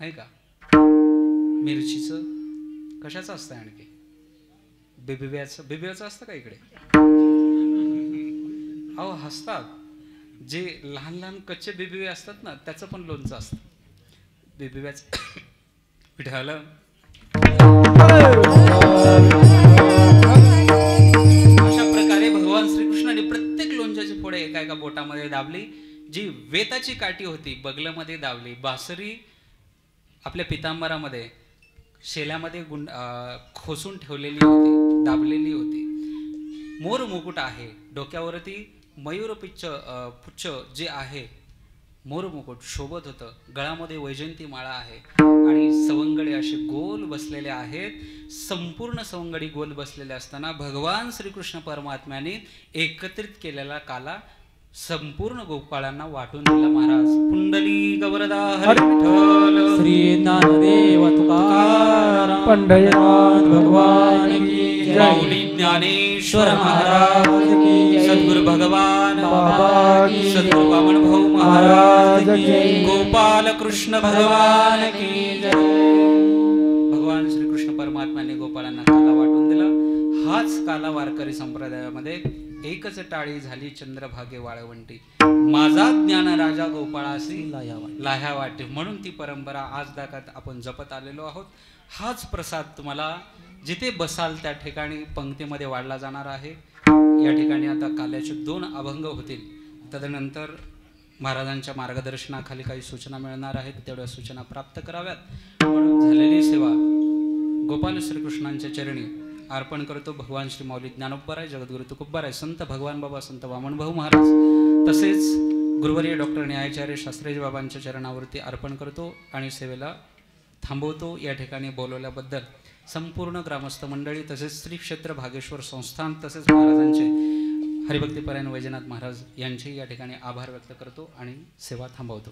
नाही का, मिरचीचं, कशाचं असतं आणखी, बिबिव्याचं असतं का इकडे? अहो हसतात, जे लहान लहान कच्चे बिबिवे असतात ना त्याचं पण लोणचं असतं. बिबिव्याचं विठ्ठल. अशा प्रकारे भगवान श्रीकृष्णाने प्रत्येक लोणच्याची फोडे एका एका बोटामध्ये दाबली. जी वेताची काठी होती बगलामध्ये दाबली. बासरी आपल्या पितांबरामध्ये शेल्यामध्ये खोसून ठेवलेली होती, दाबलेली होती. मोर मुकुट आहे डोक्यावरती, मयूर पुच्छ जे आहे मोर मुकुट शोभत होतं. गळामध्ये वैजयंती माळा आहे आणि सवंगडे असे गोल बसलेले आहेत. संपूर्ण सवंगडी गोल बसलेले असताना भगवान श्रीकृष्ण परमात्म्याने एकत्रित केलेला काला संपूर्ण गोपाळांना वाटून दिला. महाराज पुंडली गवरदा हरी विठ्ठल.
श्री ज्ञानदेव तुकाराम
पंढरीनाथ
भगवान की जय.
माऊली ज्ञानेश्वर महाराज
की
सद्गुरु भगवान
बाबा की
सद्गुरु वामन भाऊ
महाराज
महाराज
की
गोपाल कृष्ण भगवान की
जय.
भगवान श्रीकृष्ण परमात्म्याने गोपाळांना काला वाटून दिला. हाच काला वारकरी संप्रदायामध्ये एकच टाळी झाली चंद्रभागे वाळवंटी, माझा ज्ञान राजा गोपाळासी लाह्या वाटे. म्हणून ती परंपरा आज दाखत आपण जपत आलेलो आहोत. हाच प्रसाद तुम्हाला जिथे बसाल त्या ठिकाणी पंक्तीमध्ये वाढला जाणार आहे. या ठिकाणी आता काल्याचे 2 अभंग होतील. तदनंतर महाराजांच्या मार्गदर्शनाखाली काही सूचना मिळणार आहेत, तेवढ्या सूचना प्राप्त कराव्यात. म्हणून झालेली सेवा गोपाल श्रीकृष्णांच्या चरणी अर्पण करतो. भगवान श्री माऊली ज्ञानोबराय, जगद्गुरु तुकोबराय, संत भगवान बाबा, संत वामन भाऊ महाराज, तसेच गुरुवर्य डॉक्टर न्यायाचार्य शास्त्रीजी बाबांच्या चरणावरती अर्पण करतो आणि सेवेला थांबवतो. या ठिकाणी बोलवल्याबद्दल संपूर्ण ग्रामस्थ मंडळी तसेच श्री क्षेत्र भागेश्वर संस्थान तसेच महाराजांचे हरिभक्तीपरायण वैजनाथ महाराज यांचे या ठिकाणी आभार व्यक्त करतो आणि सेवा थांबवतो.